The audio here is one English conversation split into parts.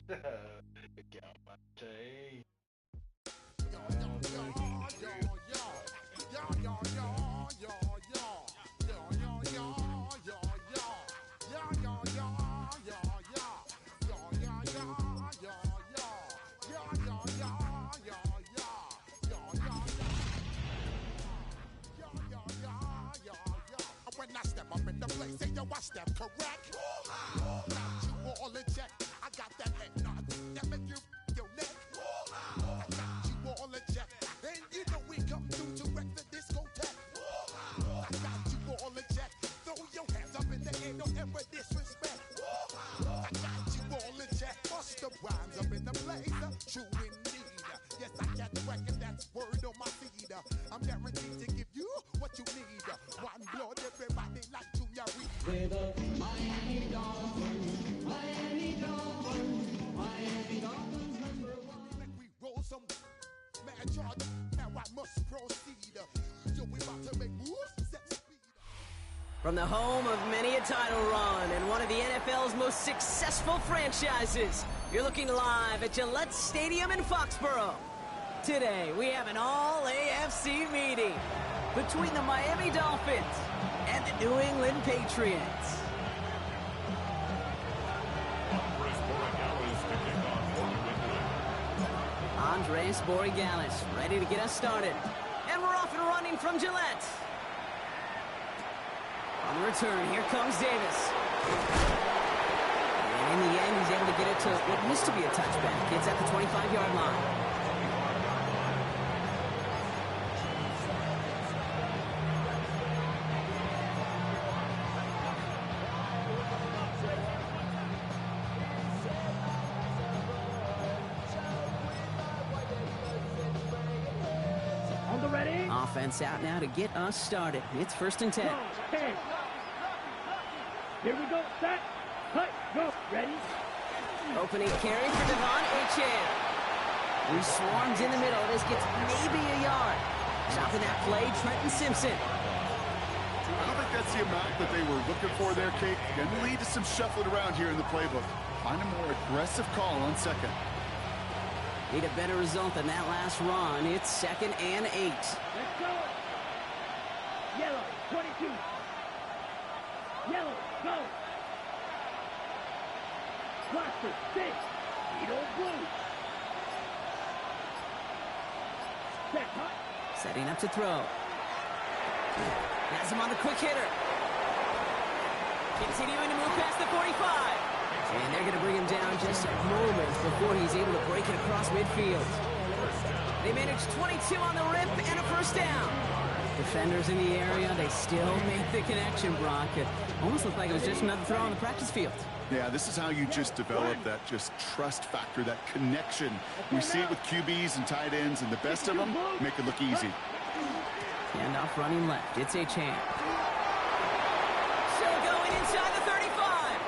Galate. When I step up in the place, say yo, I step correct. Got you all in check. I got that head nod that make you your neck. I got you all in check, and you know we come through to wreck the discotheque. I got you all in check. Throw your hands up in the air, don't ever disrespect. I got you all in check. Bust the rhymes up in the place, true indeed. Yes, I got the record, that's word on my feed. I'm guaranteed to give you what you need. One blood, everybody like Junior Reed. With a Miami Dolphins, Miami Dolphins, Miami Dolphins #1. We roll some mad charge, now I must proceed. Yo, we about to make moves, set speed. From the home of many a title run and one of the NFL's most successful franchises, you're looking live at Gillette Stadium in Foxborough. Today, we have an all-AFC meeting between the Miami Dolphins and the New England Patriots. Andres Borregales ready to get us started. And we're off and running from Gillette. On the return, here comes Davis. And in the end, he's able to get it to what used to be a touchback. It's at the 25-yard line. Offense out now to get us started. It's 1st and 10. Here we go. Set. Cut. Go. Ready? Opening carry for Devon Achane. He swarms in the middle. This gets maybe a yard. Stopping that play, Trenton Simpson. I don't think that's the amount that they were looking for there, Kate. Going to lead to some shuffling around here in the playbook. Find a more aggressive call on second. Need a better result than that last run. It's 2nd and 8. Let's go. Yellow, 22. Yellow, go. Cluster, 6. Beetle, blue. Set, hot. Setting up to throw. Has him on the quick hitter. Continuing to move past the 45. And they're going to bring him down just moments before he's able to break it across midfield. They managed 22 on the rip and a 1st down. Defenders in the area, they still make the connection, Brock. It almost looked like it was just another throw on the practice field. Yeah, this is how you just develop that just trust factor, that connection. We see it with QBs and tight ends, and the best of them make it look easy. Handoff running left. It's Achane. Still going inside the 35.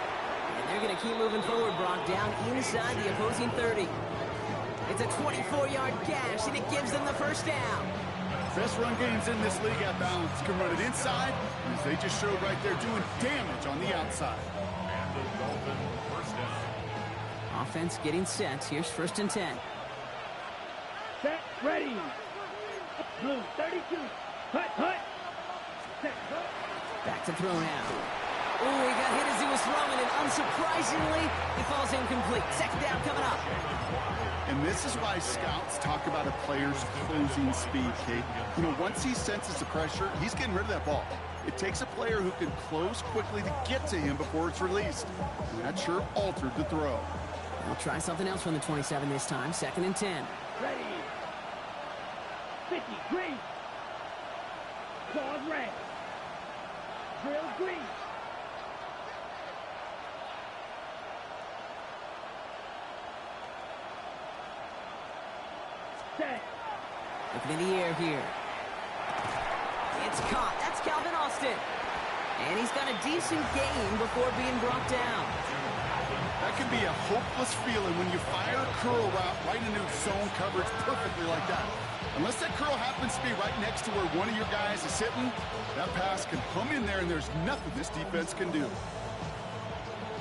And they're going to keep moving forward, Brock, down inside the opposing 30. It's a 24-yard gash, and it gives them the 1st down. Best run games in this league at balance. Can run it inside, as they just showed right there, doing damage on the outside. And the Dolphin 1st down. Offense getting set. Here's 1st and 10. Set, ready. Blue, 32. Hut, hut. Set, hut. Back to throw now. Oh, he got hit as he was throwing, and unsurprisingly, he falls incomplete. 2nd down coming up. And this is why scouts talk about a player's closing speed, Kate. You know, once he senses the pressure, he's getting rid of that ball. It takes a player who can close quickly to get to him before it's released. And that sure altered the throw. We'll try something else from the 27 this time. 2nd and 10. Ready. 50, green. Claws red. Drill green. Set. Looking in the air here. It's caught. That's Calvin Austin. And he's got a decent gain before being brought down. That can be a hopeless feeling when you fire a curl route right into zone coverage perfectly like that. Unless that curl happens to be right next to where one of your guys is sitting, that pass can come in there and there's nothing this defense can do.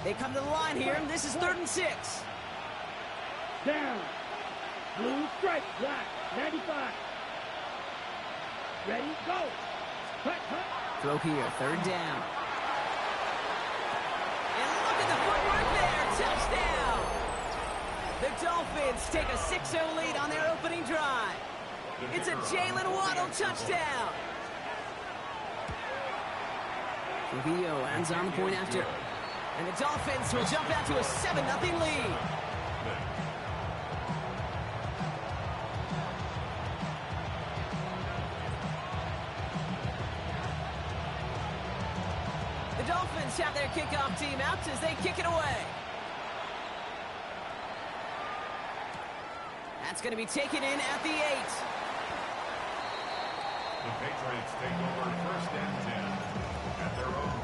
They come to the line here, and this is 3rd and 6. Down. Blue strike. Black. 95. Ready, go. Cut, cut. Throw here, third down. And look at the footwork there. Touchdown. The Dolphins take a 6-0 lead on their opening drive. It's a Jalen Waddle touchdown. Trujillo ends on the point after. And the Dolphins will jump out to a 7-0 lead. The Dolphins have their kickoff team out as they kick it away. That's going to be taken in at the 8. The Patriots take over first and 10 at their own.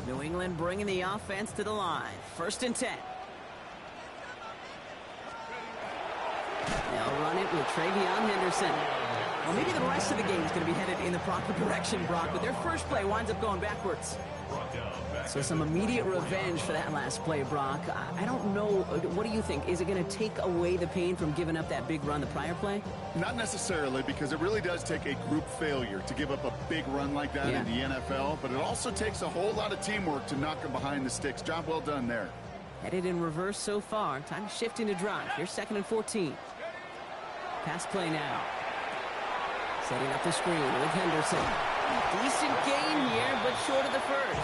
New England bringing the offense to the line. First and 10. They'll run it with Travion Henderson. Well, maybe the rest of the game is going to be headed in the proper direction, Brock, but their first play winds up going backwards. So some immediate revenge for that last play, Brock. I don't know. What do you think? Is it going to take away the pain from giving up that big run the prior play? Not necessarily, because it really does take a group failure to give up a big run like that in the NFL, but it also takes a whole lot of teamwork to knock them behind the sticks. Job well done there. Headed in reverse so far. Time to shift into drive. Here's 2nd and 14. Pass play now. Setting up the screen with Henderson. Decent gain here, but short of the first.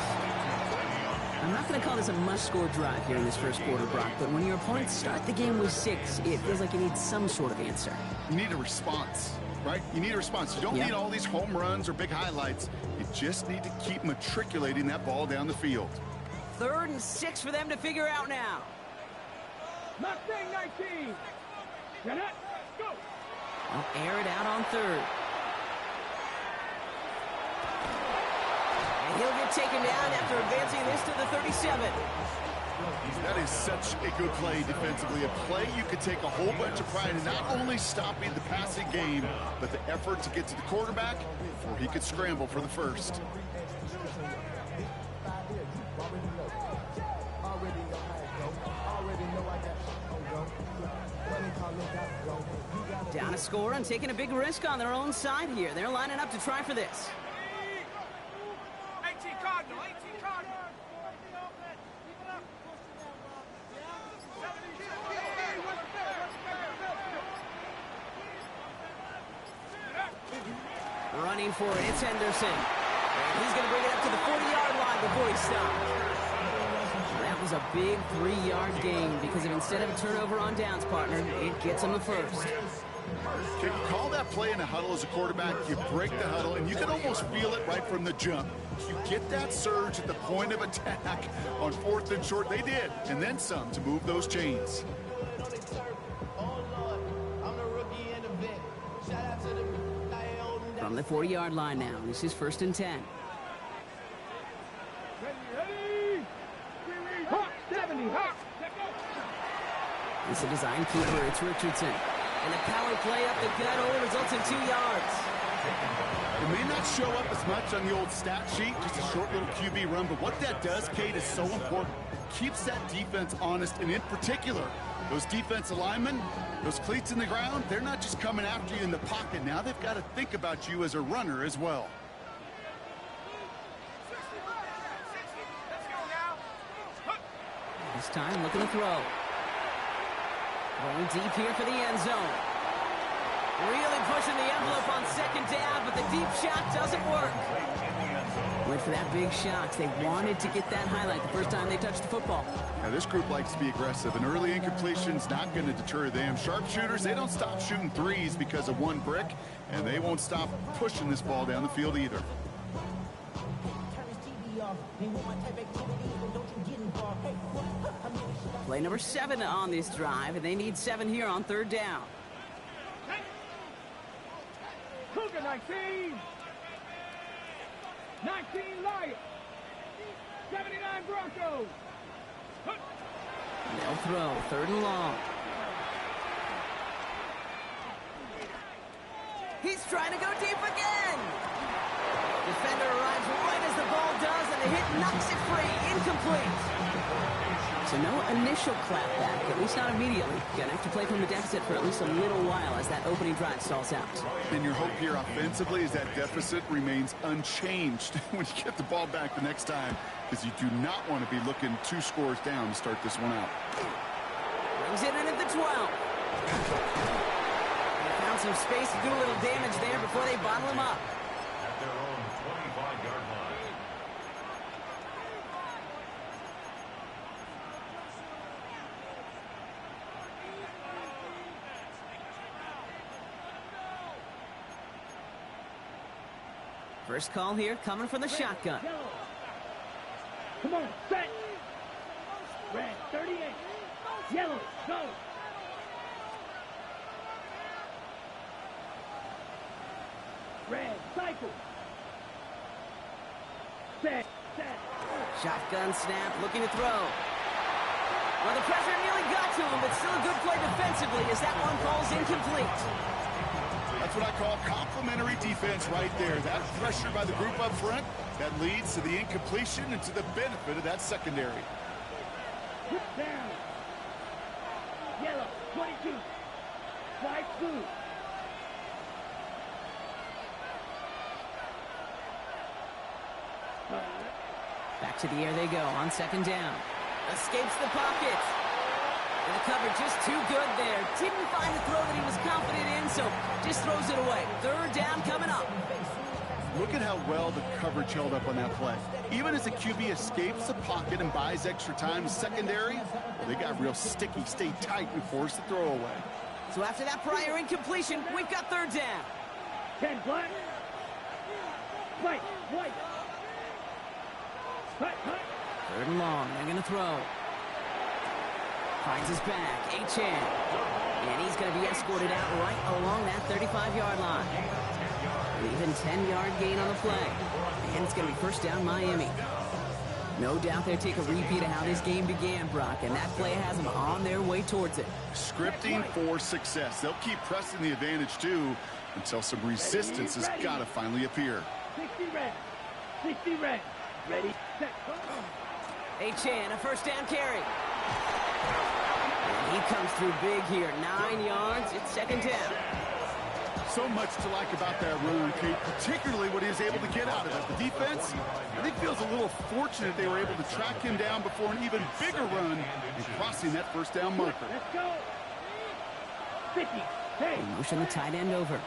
I'm not going to call this a must-score drive here in this first quarter, Brock, but when your opponents start the game with 6, it feels like you need some sort of answer. You need a response, right? You need a response. You don't need all these home runs or big highlights. You just need to keep matriculating that ball down the field. 3rd and 6 for them to figure out now. Mustang 19. Janet, go. I'll air it out on 3rd. And he'll get taken down after advancing this to the 37. That is such a good play defensively. A play you could take a whole bunch of pride in not only stopping the passing game, but the effort to get to the quarterback before he could scramble for the first. Down a score and taking a big risk on their own side here. They're lining up to try for this. 18 Cardinal, 18 Cardinal. Running for it, it's Henderson. And he's going to bring it up to the 40-yard line before he stops. That was a big 3-yard gain because if instead of a turnover on downs, partner, it gets him the first. Can you call that play in a huddle as a quarterback? You break the huddle, and you can almost feel it right from the jump. You get that surge at the point of attack on 4th and short. They did, and then some to move those chains. From the 40-yard line now, this is 1st and 10. Ready. Hawk, 70, Hawk. It's a design keeper, it's Richardson. And the power play up the gut only results in 2 yards. It may not show up as much on the old stat sheet, just a short little QB run, but what that does, Kate, is so important. Keeps that defense honest, and in particular, those defensive linemen, those cleats in the ground, they're not just coming after you in the pocket. Now they've got to think about you as a runner as well. This time, looking to throw. Going deep here for the end zone. Really pushing the envelope on 2nd down, but the deep shot doesn't work. Went for that big shot. They wanted to get that highlight the first time they touched the football. Now, this group likes to be aggressive, and early incompletion's not going to deter them. Sharpshooters, they don't stop shooting threes because of one brick, and they won't stop pushing this ball down the field either. Play number 7 on this drive, and they need 7 here on 3rd down. Cougar 19. 19 Lions. 79 Broncos. They'll throw 3rd and long. He's trying to go deep again. Defender arrives right as the ball does, and the hit knocks it free. Incomplete. So no initial clapback, at least not immediately. Gonna have to play from the deficit for at least a little while as that opening drive stalls out. And your hope here offensively is that deficit remains unchanged when you get the ball back the next time, because you do not want to be looking 2 scores down to start this one out. Brings it in at the 12. They found some space to do a little damage there before they bottle him up. At their own 25-yard line. First call here coming from the shotgun. Yellow. Come on, set. Red, 38. Yellow, go. Red, cycle. Set. Shotgun snap, looking to throw. Well, the pressure nearly got to him, but still a good play defensively as that one falls incomplete. That's what I call complimentary defense right there. That pressure by the group up front, that leads to the incompletion and to the benefit of that secondary. Put down. Yellow, 22. Fly blue. Back to the air they go on second down. Escapes the pocket. And the cover just too good there. Didn't find the throw that he was confident in, so just throws it away. Third down coming up. Look at how well the coverage held up on that play. Even as the QB escapes the pocket and buys extra time, secondary, well, they got real sticky, stayed tight, and forced the throw away. So after that prior incompletion, we've got third down. 10 black. White, white. Cut. Third and long, they're going to throw. Finds his back, Achan. And he's going to be escorted out right along that 35-yard line. An even 10-yard gain on the play. And it's going to be first down Miami. No doubt they'll take a repeat of how this game began, Brock, and that play has them on their way towards it. Scripting for success. They'll keep pressing the advantage, too, until some resistance has got to finally appear. 60 red. 60 red. Ready, set, go. Achan, a first down carry. And he comes through big here. 9 yards. It's second down. So much to like about that run, Kate, particularly what he was able to get out of it. The defense, I think, feels a little fortunate they were able to track him down before an even bigger run and crossing that first down marker. Let's go. 50. Hey. They motion the tight end over.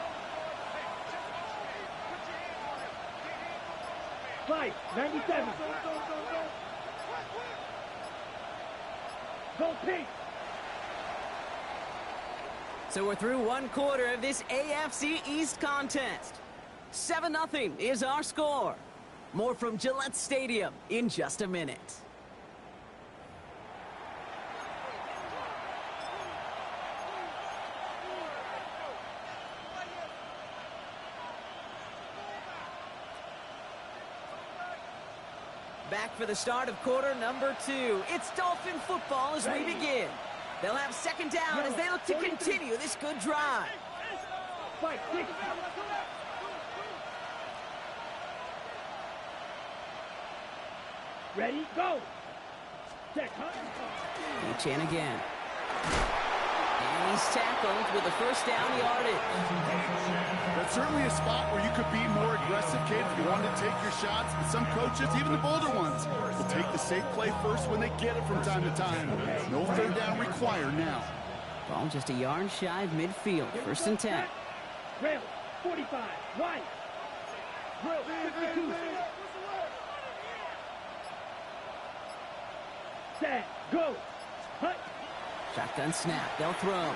5, 97. Go pink. So we're through one quarter of this AFC East contest. 7-0 is our score. More from Gillette Stadium in just a minute. Back for the start of quarter number 2. It's Dolphin football as we begin. They'll have second down as they look to continue this good drive. Fight, 6. Ready, go. Set, Achan again. And he's tackled with a first down yardage. That's certainly a spot where you could be more aggressive, Kate, if you wanted to take your shots. But some coaches, even the bolder ones, will take the safe play first when they get it from time to time. No third down required now. Ball just a yard shy of midfield. First and 10. Rail, 45, right. Drill, 52. Set, go. Hut. Shotgun snap. They'll throw.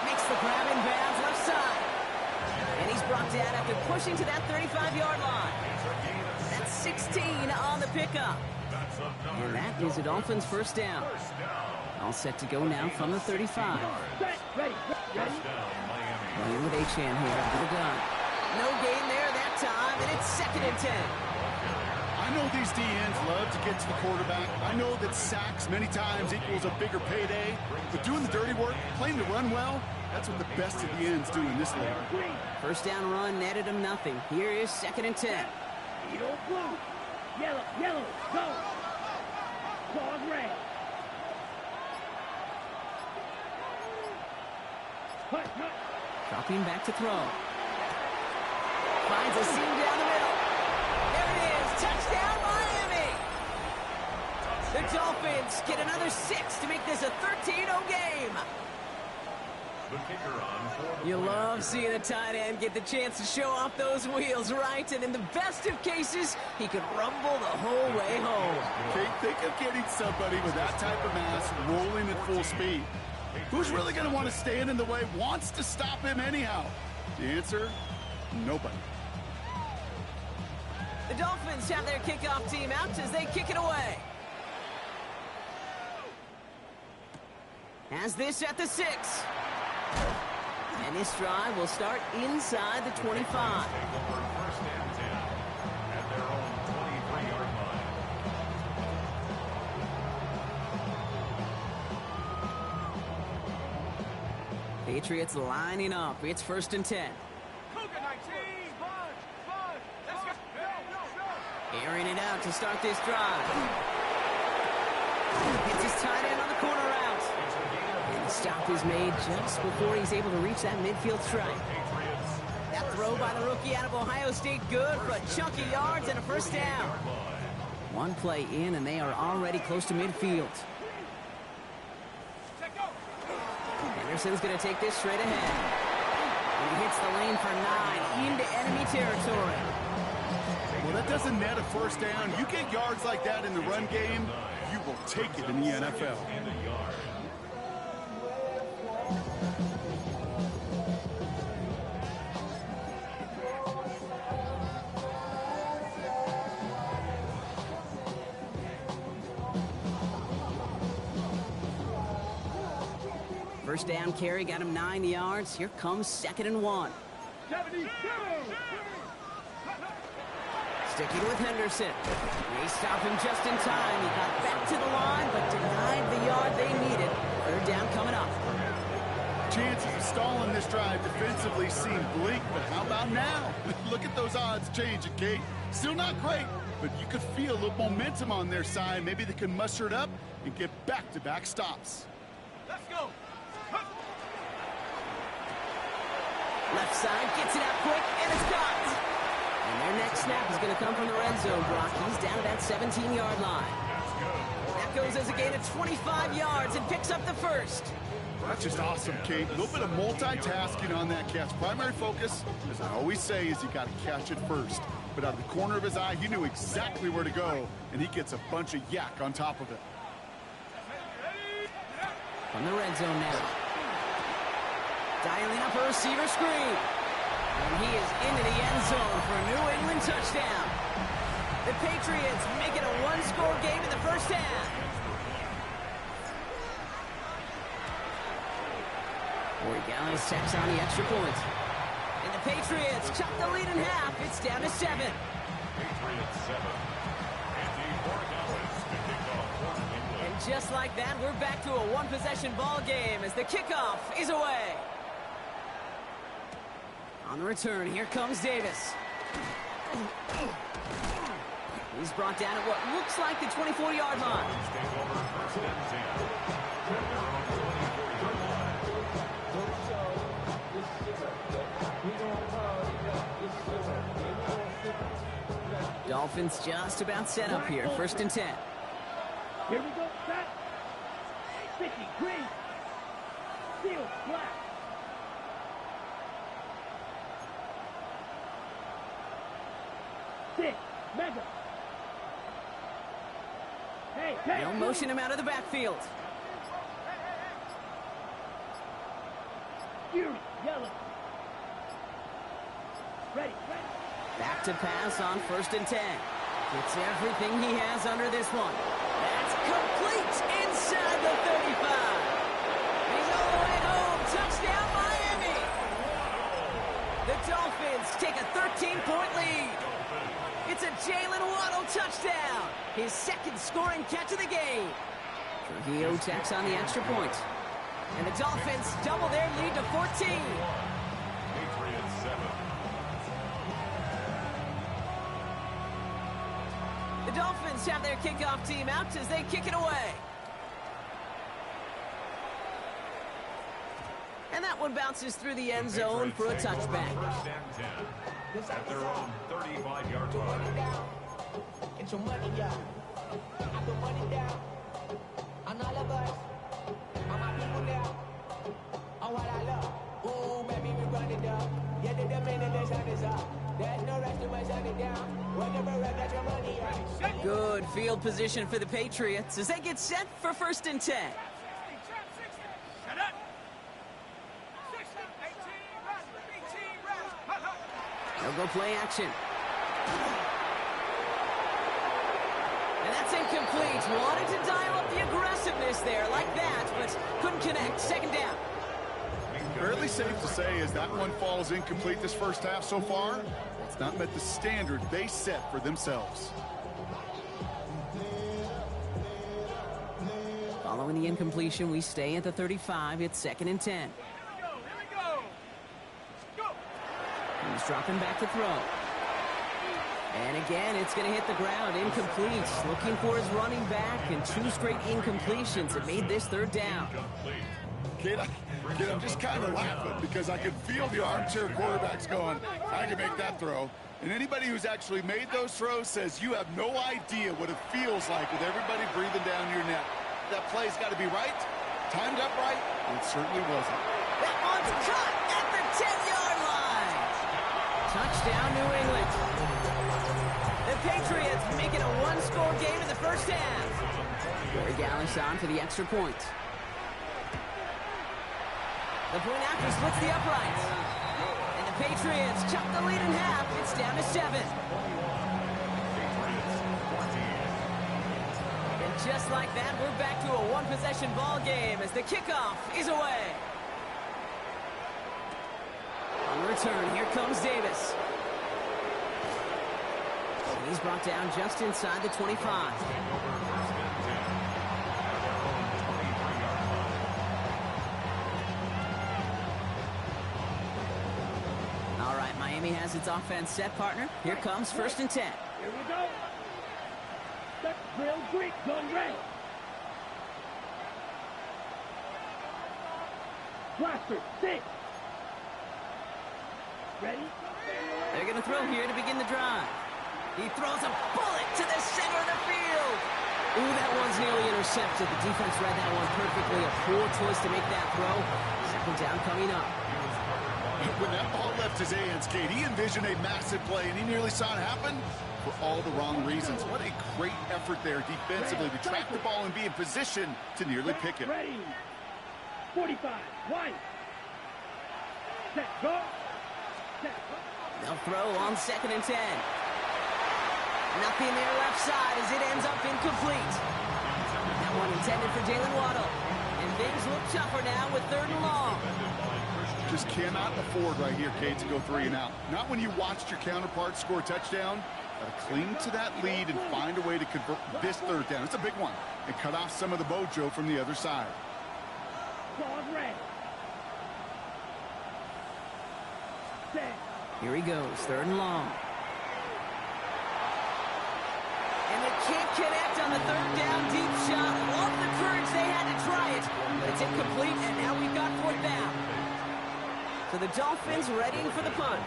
Makes the grab in bounds left side. And he's brought down after pushing to that 35-yard line. That's 16 on the pickup. And that is the Dolphins' first down. All set to go now from the 35. Set, ready, ready. Running with Achan here under the gun. No gain there that time, and it's second and 10. I know these DNs love to get to the quarterback. I know that sacks many times equals a bigger payday. But doing the dirty work, playing to run well, that's what the best of the ends do in this league. First down run netted him nothing. Here is second and 10. Yellow, blue. Yellow, yellow, go. Claws red. Hut, hut. Dropping back to throw. Finds a seam down the middle. There it is. Touchdown, Miami. The Dolphins get another 6 to make this a 13-0 game. The kicker on for the You point love after. seeing a tight end get the chance to show off those wheels, right? And in the best of cases, he could rumble the whole way home. Okay, think of getting somebody with that type of mass rolling at full speed. Who's really going to want to stand in the way, wants to stop him anyhow? The answer, nobody. The Dolphins have their kickoff team out as they kick it away. Has this at the 6. And this drive will start inside the 25. Take over first and 10 at their own 23-yard line. Patriots lining up. It's first and 10. Airing it out to start this drive. Gets his tight end on the corner route. And the stop is made just before he's able to reach that midfield strike. That throw by the rookie out of Ohio State, good for a chunk of yards and a first down. One play in, and they are already close to midfield. Henderson's going to take this straight ahead. And he hits the lane for 9 into enemy territory. Well, that doesn't net a first down. You get yards like that in the run game, you will take it in the NFL. And a yard. First down carry got him 9 yards. Here comes 2nd and 1. 72. Sticking with Henderson. They stop him just in time. He got back to the line, but denied the yard they needed. 3rd down coming up. Chances of stalling this drive defensively seem bleak, but how about now? Look at those odds changing, Kate. Still not great, but you could feel a little momentum on their side. Maybe they can muster it up and get back-to-back stops. Let's go. Left side gets it out quick, and it's caught. And their next snap is going to come from the red zone, Brock. He's down at that 17-yard line. That goes as a gain of 25 yards and picks up the first. That's just awesome, Kate. A little bit of multitasking on that catch. Primary focus, as I always say, is you got to catch it first. But out of the corner of his eye, he knew exactly where to go, and he gets a bunch of yak on top of it. From the red zone now. Dialing up a receiver screen. And he is into the end zone for a New England touchdown. The Patriots make it a one-score game in the first half. Borregales checks on the extra point. And the Patriots chop the lead in half. It's down to 7. Patriots 7. Andy Borregales to kick off for New England. And just like that, we're back to a one-possession ball game as the kickoff is away. On the return, here comes Davis. He's brought down at what looks like the 24-yard line. Take over first and 10 at their own 24-yard line. Dolphins just about set up here. First and 10. Here we go. Set. 50. Green. Steel. Black. Six. Mega. Hey, hey. They'll motion him out of the backfield. Fury. Yellow. Ready. Ready. Back to pass on first and 10. It's everything he has under this one. That's complete inside the 35. He's all the way home. Touchdown, Miami. The Dolphins take a 13-point lead. It's a Jalen Waddle touchdown. His second scoring catch of the game. Trujillo tacks on the extra point. And the Dolphins double their lead to 14. Patriots 7. Dolphins have their kickoff team out as they kick it away. And that one bounces through the end zone for a touchback. First and 10 at their own 35-yard line. Get your money down. I put money down on all of us, on my people now, on what I love. Ooh, baby, we run it down. Yeah, the minute the sun is up. There's no rush to my shut it down. Whenever I got your money out. Good field position for the Patriots as they get set for 1st and 10. They'll go play action. And that's incomplete. Wanted to dial up the aggressiveness there like that, but couldn't connect. 2nd down. Fairly safe to say as that one falls incomplete this first half so far, it's not met the standard they set for themselves. Following the incompletion, we stay at the 35. It's 2nd and 10. He's dropping back to throw. And again, it's going to hit the ground. Incomplete. Looking for his running back, and 2 straight incompletions that made this 3rd down. Kid, I'm just kind of laughing because I can feel the armchair quarterbacks going, I can make that throw. And anybody who's actually made those throws says you have no idea what it feels like with everybody breathing down your neck. That play's got to be right, timed up right, and it certainly wasn't. That one's caught at the 10-yard line. Touchdown, New England. The Patriots make it a 1-score game in the first half. Corey Gallis on for the extra point. The point after splits the uprights. And the Patriots chop the lead in half. It's down to 7. And just like that, we're back to a 1-possession ball game as the kickoff is away. On return, here comes Davis. He's brought down just inside the 25. All right, Miami has its offense set, partner. Here comes 1st and 10. Here we go. Set, drill, Greek, gun ready. Blaster, 6. Ready? They're going to throw here to begin the drive. He throws a bullet to the center of the field. Ooh, that one's nearly intercepted. The defense read that one perfectly. A poor choice to make that throw. 2nd down coming up. When that ball left his hands, Kate, he envisioned a massive play, and he nearly saw it happen for all the wrong reasons. What a great effort there defensively to track the ball and be in position to nearly pick it. Ready. 45. White. Set. Go. Set. They'll throw on 2nd and 10. Nothing there left side as it ends up incomplete. That one intended for Jalen Waddle. And things look tougher now with 3rd and long. Just cannot afford right here, Kate, to go 3 and out. Not when you watched your counterpart score a touchdown. Got to cling to that lead and find a way to convert this 3rd down. It's a big one. And cut off some of the mojo from the other side. Claws ready. Set. Here he goes, 3rd and long. And they can't connect on the 3rd down deep shot. Love the courage they had to try it. But it's incomplete, and now we've got 4th down. So the Dolphins readying for the punt.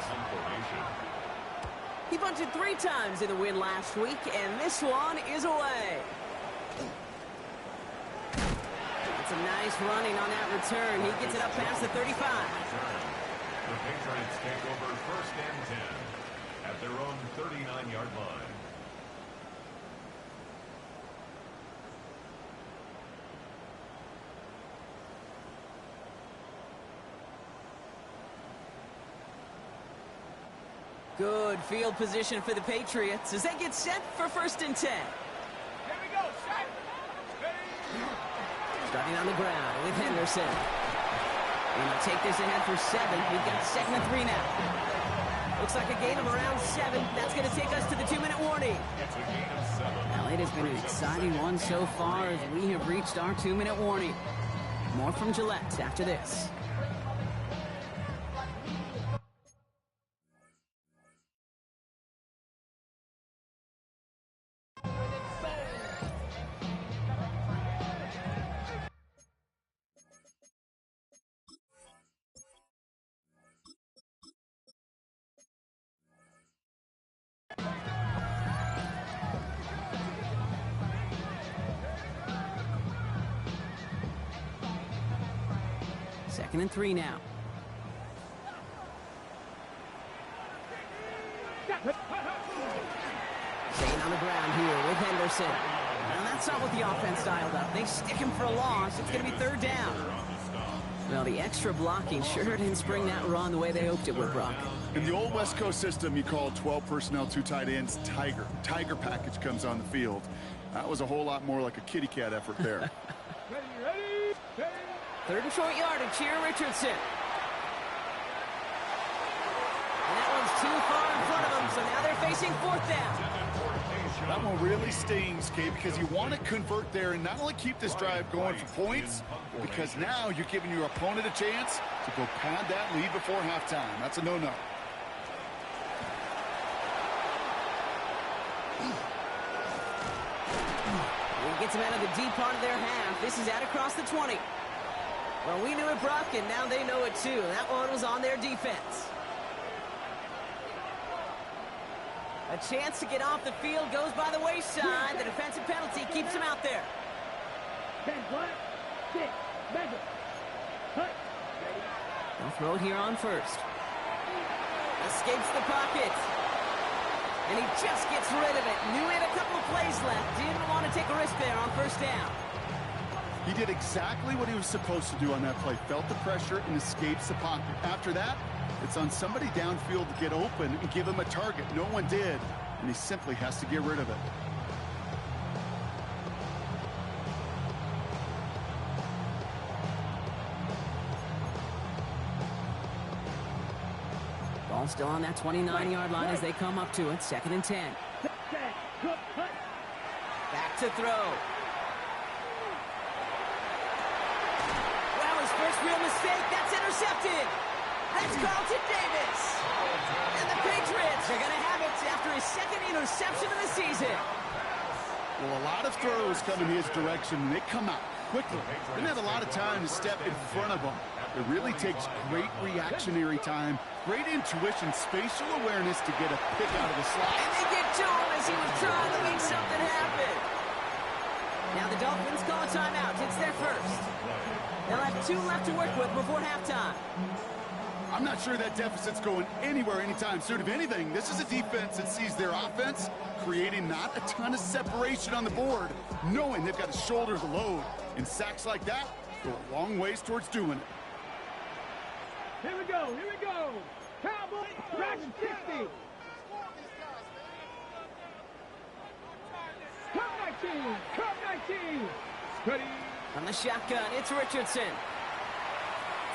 He punted 3 times in the win last week, and this one is away. It's a nice running on that return. He gets it up past the 35. The Patriots take over 1st and 10 at their own 39-yard line. Good field position for the Patriots as they get set for 1st and 10. Here we go. Set. Starting on the ground with Henderson. And he'll take this ahead for 7. We've got 2nd and 3 now. Looks like a gain of around 7. That's going to take us to the 2-minute warning. It's a gain of 7. Well, it has been an exciting one so far as we have reached our 2-minute warning. More from Gillette after this. 2nd and 3 now. Staying on the ground here with Henderson. And that's not what the offense dialed up. They stick him for a loss. It's going to be 3rd down. Well, the extra blocking sure didn't spring that run the way they hoped it would, Brock. In the old West Coast system, you call 12 personnel, 2 tight ends, Tiger. Tiger package comes on the field. That was a whole lot more like a kitty cat effort there. Ready. 3rd and short yardage here, Richardson. And that one's too far in front of them, so now they're facing 4th down. That one really stings, Kate, because you want to convert there and not only keep this drive going for points, because now you're giving your opponent a chance to go pad that lead before halftime. That's a no-no. He gets them out of the deep part of their half. This is out across the 20. Well, we knew it, Brock, and now they know it too. That one was on their defense. A chance to get off the field goes by the wayside. The defensive penalty keeps him out there. 10 flat, 6, mega, cut. They'll throw it here on 1st. Escapes the pocket. And he just gets rid of it. Knew he had a couple of plays left. Didn't want to take a risk there on 1st down. He did exactly what he was supposed to do on that play. Felt the pressure and escapes the pocket. After that, it's on somebody downfield to get open and give him a target. No one did, and he simply has to get rid of it. Ball still on that 29-yard line as they come up to it. 2nd and 10. Back to throw. Well, his first real mistake. That's intercepted. That's Carlton Davis. And the Patriots are going to have it after his 2nd interception of the season. Well, a lot of throws come in his direction, and they come out quickly. Didn't have a lot of time to step in front of them. It really takes great reactionary time, great intuition, spatial awareness to get a pick out of the slot. And they get to him as he was trying to make something happen. Now the Dolphins call a timeout. It's their first. They'll have 2 left to work with before halftime. I'm not sure that deficit's going anywhere anytime soon. If anything, this is a defense that sees their offense creating not a ton of separation on the board, knowing they've got to shoulder the load. And sacks like that go a long ways towards doing it. Here we go. Cowboy, Dragon 60. Come 19. Ready. On the shotgun, it's Richardson.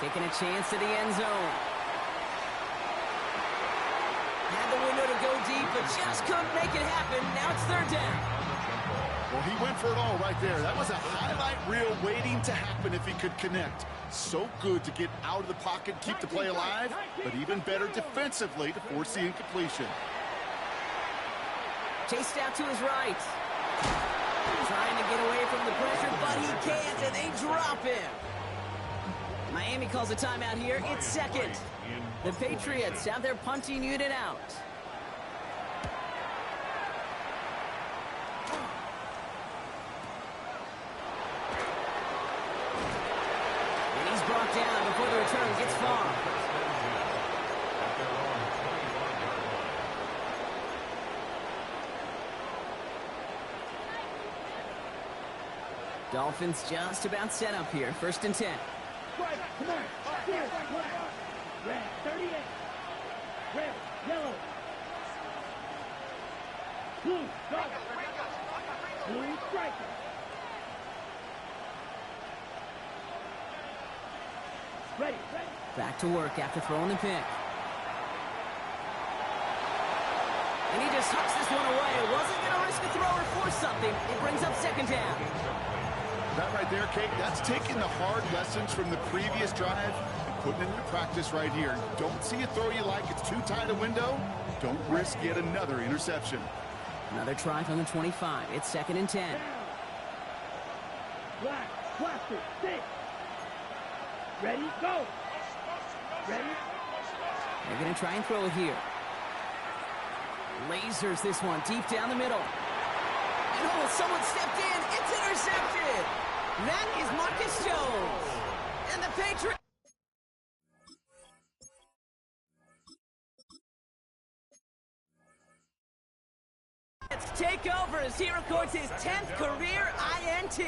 Taking a chance to the end zone. Had the window to go deep, but just couldn't make it happen. Now it's 3rd down. Well, he went for it all right there. That was a highlight reel waiting to happen if he could connect. So good to get out of the pocket, keep the play alive, but even better defensively to force the incompletion. Chased out to his right. Trying to get away from the pressure, but he can't, and they drop him. Miami calls a timeout here. It's 2nd. The Patriots have their punting unit out. And he's brought down before the return gets far. Dolphins just about set up here. 1st and 10. Come on. Red, 38. Red, yellow. Blue, go. Blue, striker. Ready. Back to work after throwing the pick. And he just hucks this one away. Wasn't going to risk a throw or force something. It brings up 2nd down. That right there, Kate, that's taking the hard lessons from the previous drive and putting it into practice right here. Don't see a throw you like, it's too tight a window. Don't risk yet another interception. Another try from the 25. It's 2nd and 10. Black, plastic, 6. Ready, go. Ready. They're going to try and throw it here. Lasers this one deep down the middle. And oh, someone stepped in. It's intercepted. That is Marcus Jones. And the Patriots. take over as he records his 10th career INT.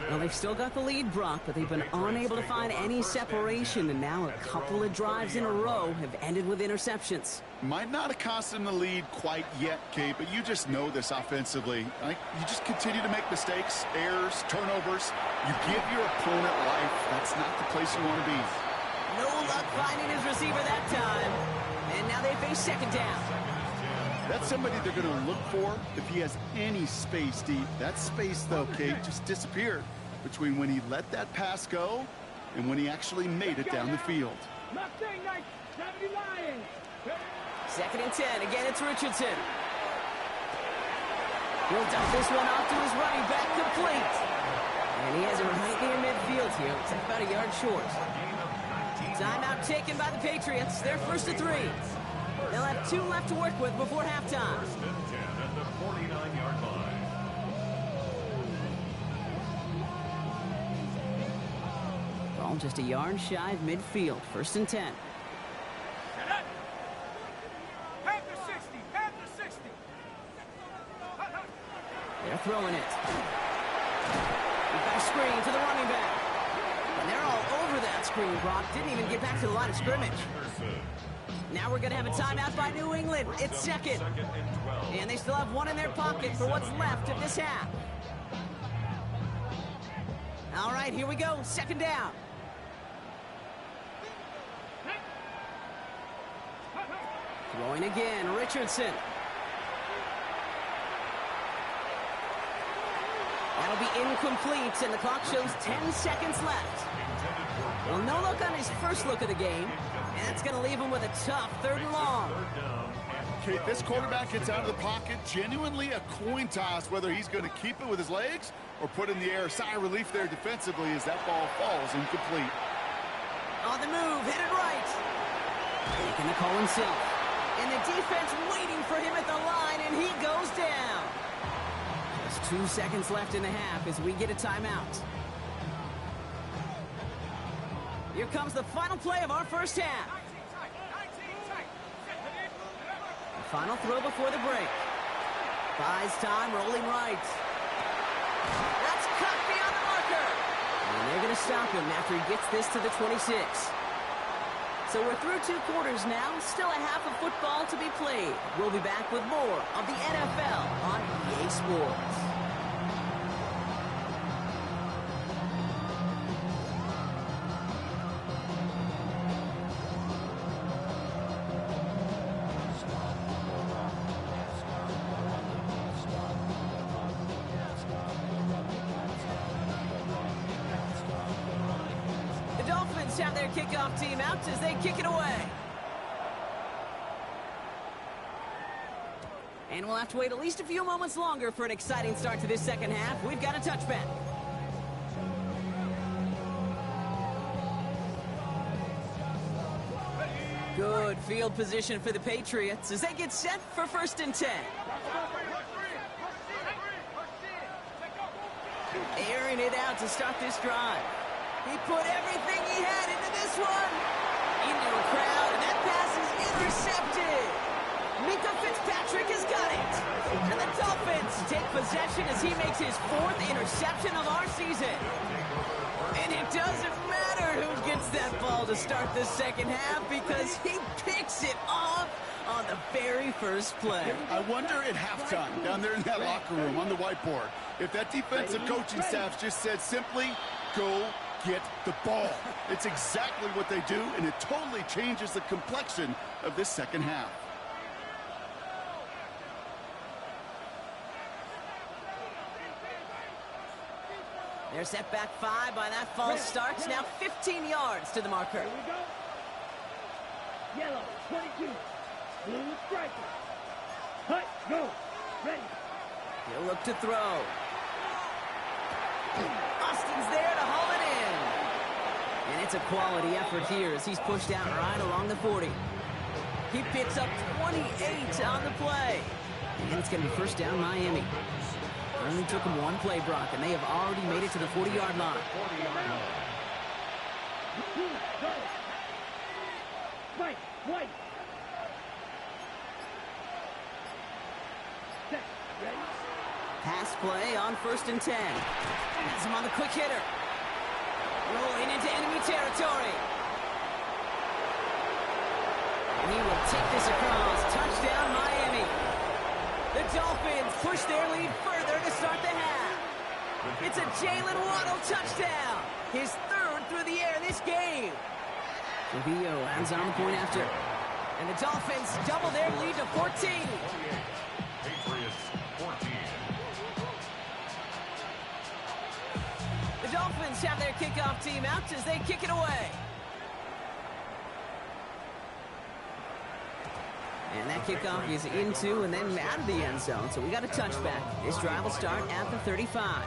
Well, they've still got the lead, Brock, but they've been unable to find any separation, and now a couple of drives in a row have ended with interceptions. Might not have cost them the lead quite yet, Kate, but you just know this offensively. Right? You just continue to make mistakes, errors, turnovers. You give your opponent life. That's not the place you want to be. No luck finding his receiver that time. And now they face second down. That's somebody they're going to look for if he has any space deep. That space, though, Kate, just disappeared between when he let that pass go and when he actually made it down the field. Second and 10. Again, it's Richardson. He'll dump this one off to his running back, complete. And he has it right near midfield here. Looks like about a yard short. Timeout taken by the Patriots. They're first to 3. They'll have 2 left to work with before halftime. First and 10 at the 49-yard line. Ball just a yard shy of midfield. First and 10. They're throwing it. We've got a screen to the running back. And they're all over that screen, Brock. Didn't even get back to the line of scrimmage. Now we're going to have a timeout by New England. It's second. And they still have 1 in their pocket for what's left of this half. All right, here we go. Second down. Throwing again, Richardson. That'll be incomplete, and the clock shows 10 seconds left. Well, no look on his first look of the game, and that's going to leave him with a tough 3rd and long. Kate, this quarterback gets out of the pocket, genuinely a coin toss whether he's going to keep it with his legs or put in the air. Sigh of relief there defensively as that ball falls incomplete. On the move, headed right. Making the call himself. And the defense waiting for him at the line, and he goes down. Just 2 seconds left in the half as we get a timeout. Here comes the final play of our first half. The final throw before the break. Buys time, rolling right. That's cut beyond the marker. And they're going to stop him after he gets this to the 26. So we're through 2 quarters now. Still a half of football to be played. We'll be back with more of the NFL on EA Sports. Have their kickoff team out as they kick it away. And we'll have to wait at least a few moments longer for an exciting start to this second half. We've got a touchback. Good field position for the Patriots as they get set for first and 10. Airing it out to start this drive. He put everything he had into this one. Into a crowd, and that pass is intercepted. Mika Fitzpatrick has got it. And the Dolphins take possession as he makes his 4th interception of our season. And it doesn't matter who gets that ball to start the second half because he picks it off on the very first play. I wonder at halftime, down there in that locker room on the whiteboard, if that defensive coaching staff just said simply, go get the ball. It's exactly what they do, and it totally changes the complexion of this second half. They're set back 5 by that false start. Now 15 yards to the marker. Here we go. Yellow, 22. Blue striker. Cut, go. Ready. He'll look to throw. Austin's there to haul it in. And it's a quality effort here as he's pushed out right along the 40. He picks up 28 on the play. And it's going to be first down Miami. Only took him 1 play, Brock, and they have already made it to the 40-yard line. Go. White, white. Pass play on 1st and 10. Has him on the quick hitter. Rolling into enemy territory. And he will take this across. Touchdown, Miami. The Dolphins push their lead further to start the half. It's a Jalen Waddle touchdown. His 3rd through the air this game. Trujillo lands on the point after. And the Dolphins double their lead to 14. Patriots 14. The Dolphins have their kickoff team out as they kick it away. And that kickoff is into and then out of the end zone. So we got a touchback. This drive will start at the 35.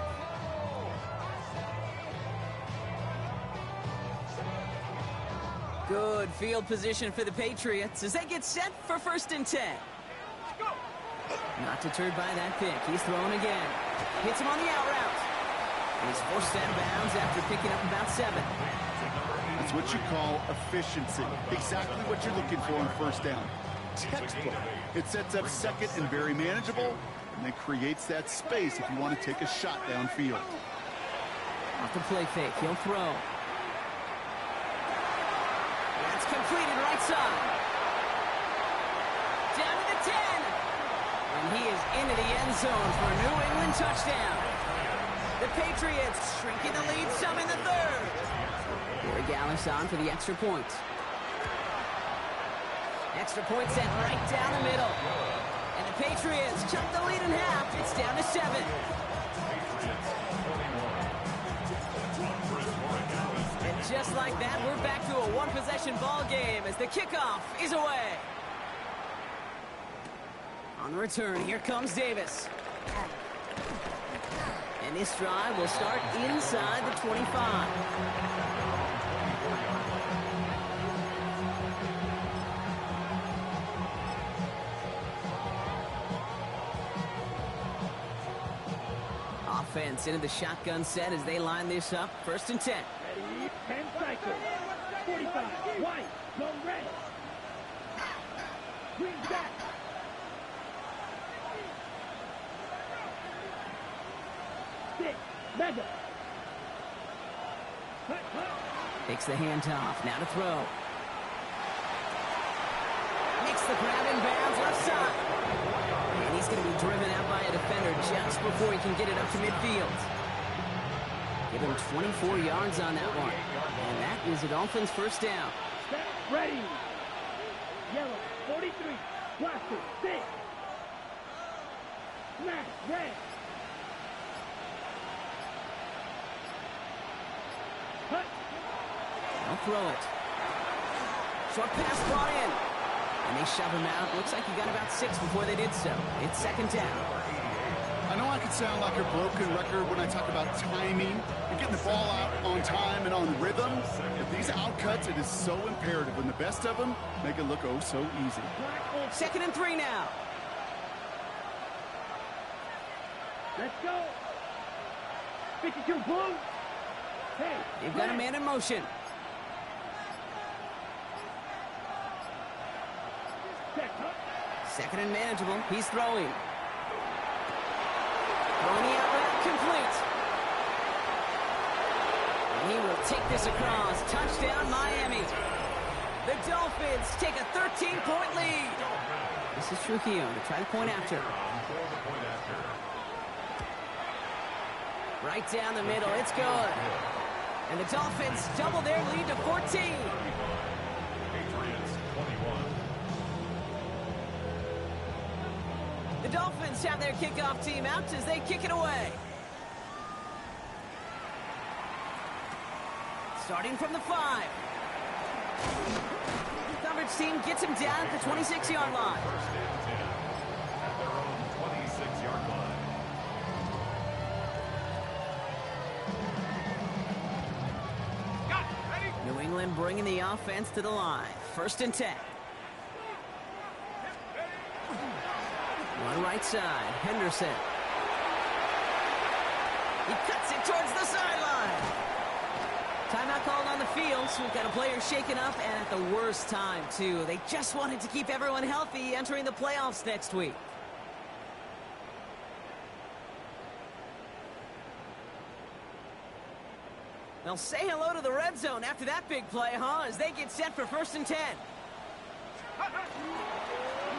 Good field position for the Patriots as they get set for 1st and 10. Not deterred by that pick. He's thrown again. Hits him on the out route. And he's forced out of bounds after picking up about 7. That's what you call efficiency. Exactly what you're looking for on 1st down. Textbook. It sets up 2nd and very manageable, and then creates that space if you want to take a shot downfield. Off the play fake, he'll throw. That's completed right side. Down to the 10. And he is into the end zone for a New England touchdown. The Patriots shrinking the lead some in the 3rd. Gary Gallis on for the extra point. Extra point set right down the middle. And the Patriots cut the lead in half. It's down to 7. And just like that, we're back to a one-possession ball game as the kickoff is away. On the return, here comes Davis. And this drive will start inside the 25. Offense into the shotgun set as they line this up. 1st and 10. Ready, 10 cycles. 45, white, zone red. Green back. Six, mega. Takes the handoff. Now to throw. Makes the grab in bounds left side. And he's going to be driven out by a defender just before he can get it up to midfield. Give him 24 yards on that one. And that is a Dolphins 1st down. Set, ready. Yellow, 43. Blaster, 6. Smash, red. Cut. They'll throw it. Short pass brought in. And they shove him out. Looks like he got about 6 before they did so. It's 2nd down. I know I can sound like a broken record when I talk about timing and getting the ball out on time and on rhythm. But these outcuts, it is so imperative. And the best of them make it look oh so easy. 2nd and 3 now. Let's go. 52 blue. Hey. They've got a man in motion. Set, huh? 2nd and manageable. He's throwing. Throwing the out route complete. And he will take this across. Touchdown, Miami. The Dolphins take a 13-point lead. This is Trujillo to try the point after. Right down the middle. It's good. And the Dolphins double their lead to 14. Patriots 21. The Dolphins have their kickoff team out as they kick it away. Starting from the 5. The coverage team gets him down at the 26-yard line. 1st and 10 at their own 26-yard line. New England bringing the offense to the line. 1st and 10. One right side. Henderson. He cuts it towards the sideline. Timeout called on the field, so we've got a player shaken up, and at the worst time, too. They just wanted to keep everyone healthy entering the playoffs next week. They'll say hello to the red zone after that big play, huh? As they get set for 1st and 10.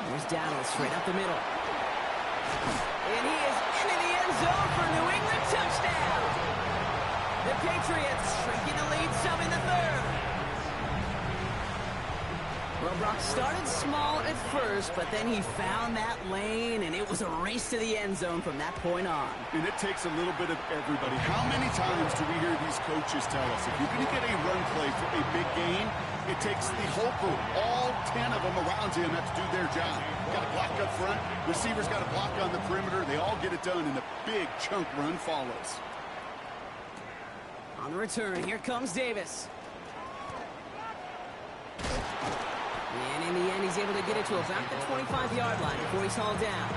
Here's Dowdle straight up the middle. And he is into the end zone for New England touchdown. The Patriots shrinking the lead some in the 3rd. Well, Brock started small at first, but then he found that lane, and it was a race to the end zone from that point on. And it takes a little bit of everybody. How many times do we hear these coaches tell us, if you're going to get a run play for a big gain, it takes the whole group, all 10 of them around him have to do their job. Got to block up front, receivers got to block on the perimeter. They all get it done, and a big chunk run follows. On the return, here comes Davis. And in the end, he's able to get it to about the 25-yard line before he's hauled down.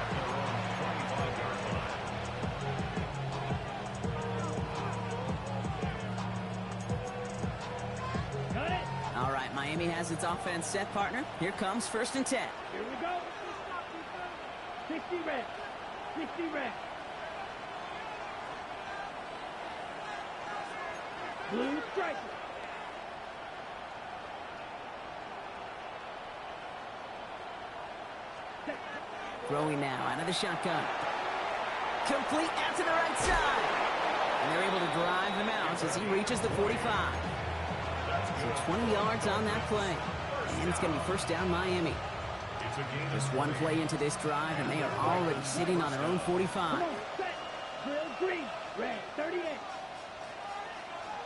Got it. All right, Miami has its offense set, partner. Here comes 1st and 10. Here we go. 60 reps. 60 reps. Blue striker. Throwing now out of the shotgun. Complete out to the right side. And they're able to drive him out as he reaches the 45. So 20 yards on that play. And it's going to be 1st down Miami. Just one play into this drive, and they are already sitting on their own 45. Come on, set. Drill green. Red 38.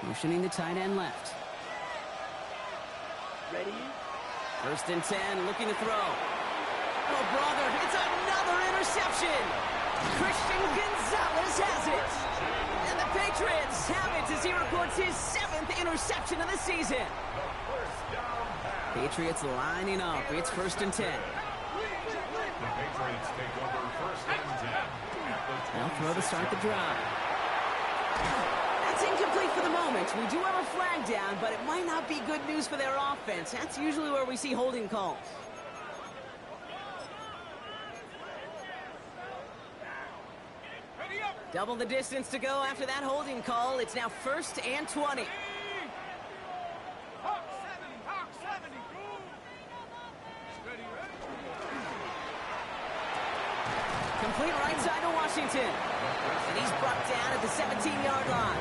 Motioning the tight end left. Ready? 1st and 10, looking to throw. Oh, brother, it's another interception. Christian Gonzalez has it. And the Patriots have it as he records his 7th interception of the season. Patriots lining up. It's 1st and 10. The Patriots take over 1st and 10. They'll throw to start the drive. That's incomplete for the moment. We do have a flag down, but it might not be good news for their offense. That's usually where we see holding calls. Double the distance to go after that holding call. It's now 1st and 20. Complete right side to Washington. And he's brought down at the 17-yard line.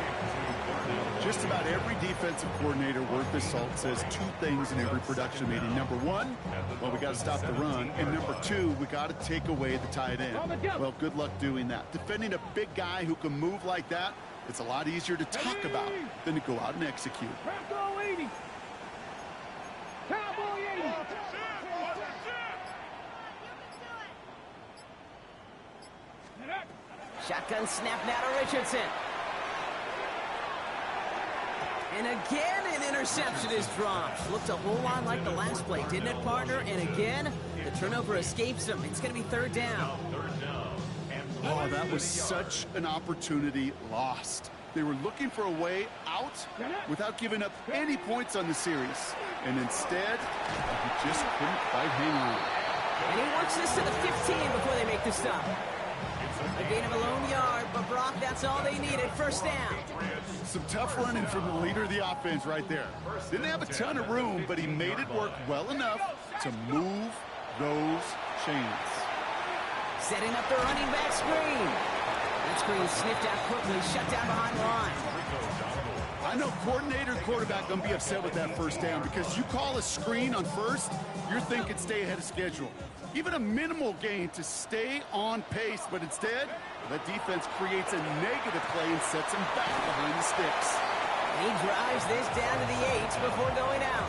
Just about every defensive coordinator worth his salt says 2 things in every production meeting. Number 1, well, we got to stop the run. And number 2, we got to take away the tight end. Well, good luck doing that. Defending a big guy who can move like that, it's a lot easier to talk about than to go out and execute. Cowboy 80. Cowboy 80. Shotgun snap now to Richardson. And again, an interception is dropped. Looked a whole lot like the last play, didn't it, partner? And again, the turnover escapes him. It's going to be 3rd down. Oh, that was such an opportunity lost. They were looking for a way out without giving up any points on the series. And instead, he just couldn't quite hang on. And he works this to the 15 before they make the stop. A gain of a lone yard, but Brock, that's all they needed. 1st down. Some tough running from the leader of the offense right there. Didn't have a ton of room, but he made it work well enough to move those chains. Setting up the running back screen. That screen sniffed out quickly, shut down behind the line. I know coordinator and quarterback going to be upset with that 1st down because you call a screen on 1st, you're thinking stay ahead of schedule. Even a minimal gain to stay on pace, but instead, that defense creates a negative play and sets him back behind the sticks. He drives this down to the 8 before going out.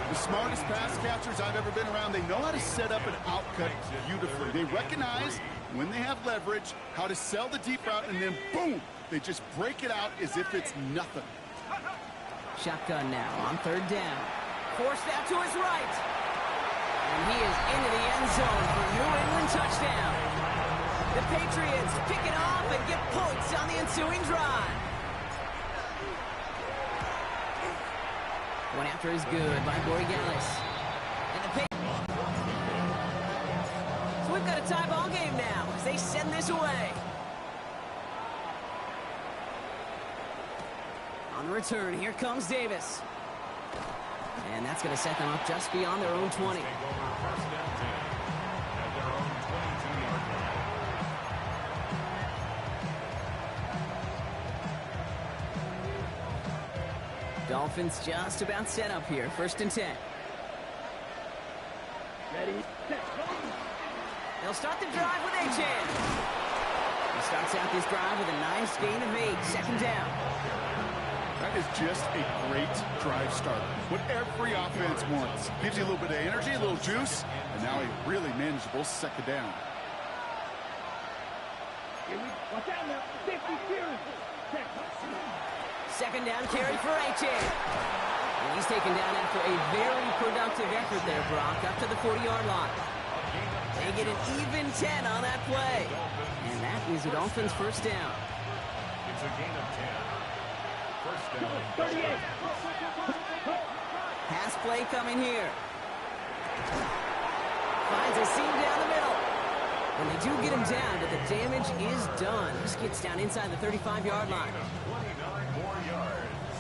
The smartest pass catchers I've ever been around, they know how to set up an outcut beautifully. They recognize when they have leverage, how to sell the deep route, and then boom, they just break it out as if it's nothing. Shotgun now on 3rd down. Forced out to his right. And he is into the end zone for New England touchdown. The Patriots pick it off and get points on the ensuing drive. One after is good by Borregales. And the So we've got a tie ball game now as they send this away. On the return, here comes Davis. And that's going to set them up just beyond their own 20. Take over first and 10 at their own 22-yard line. Dolphins just about set up here. First and 10. Ready, set, go. They'll start the drive with Achan. He starts out this drive with a nice gain of 8. Second down. That is just a great drive starter. What every offense wants. Gives you a little bit of energy, a little juice, and now a really manageable second down. Here we watch out now. 50 series. Set. Second down carry for Achan. And he's taken down after a very productive effort there, Brock, up to the 40-yard line. They get an even 10 on that play. And that is the Dolphins' first down. It's a gain of 10. First down. 38. Pass play coming here. Finds a seam down the middle. And they do get him down, but the damage is done. Just gets down inside the 35-yard line. 29 more yards.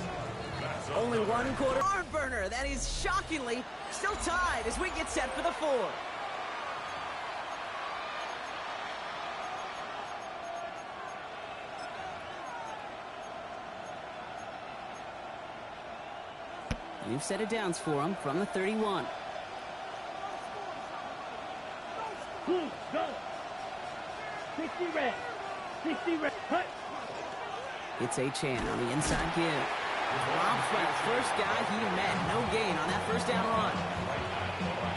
That's Only one quarter. Barn burner. That is shockingly still tied as we get set for the 4. New set of downs for him from the 31. Blue, go. 60 red. 60 red. Cut. It's Achan on the inside give. Drops by the first guy he met. No gain on that first down run.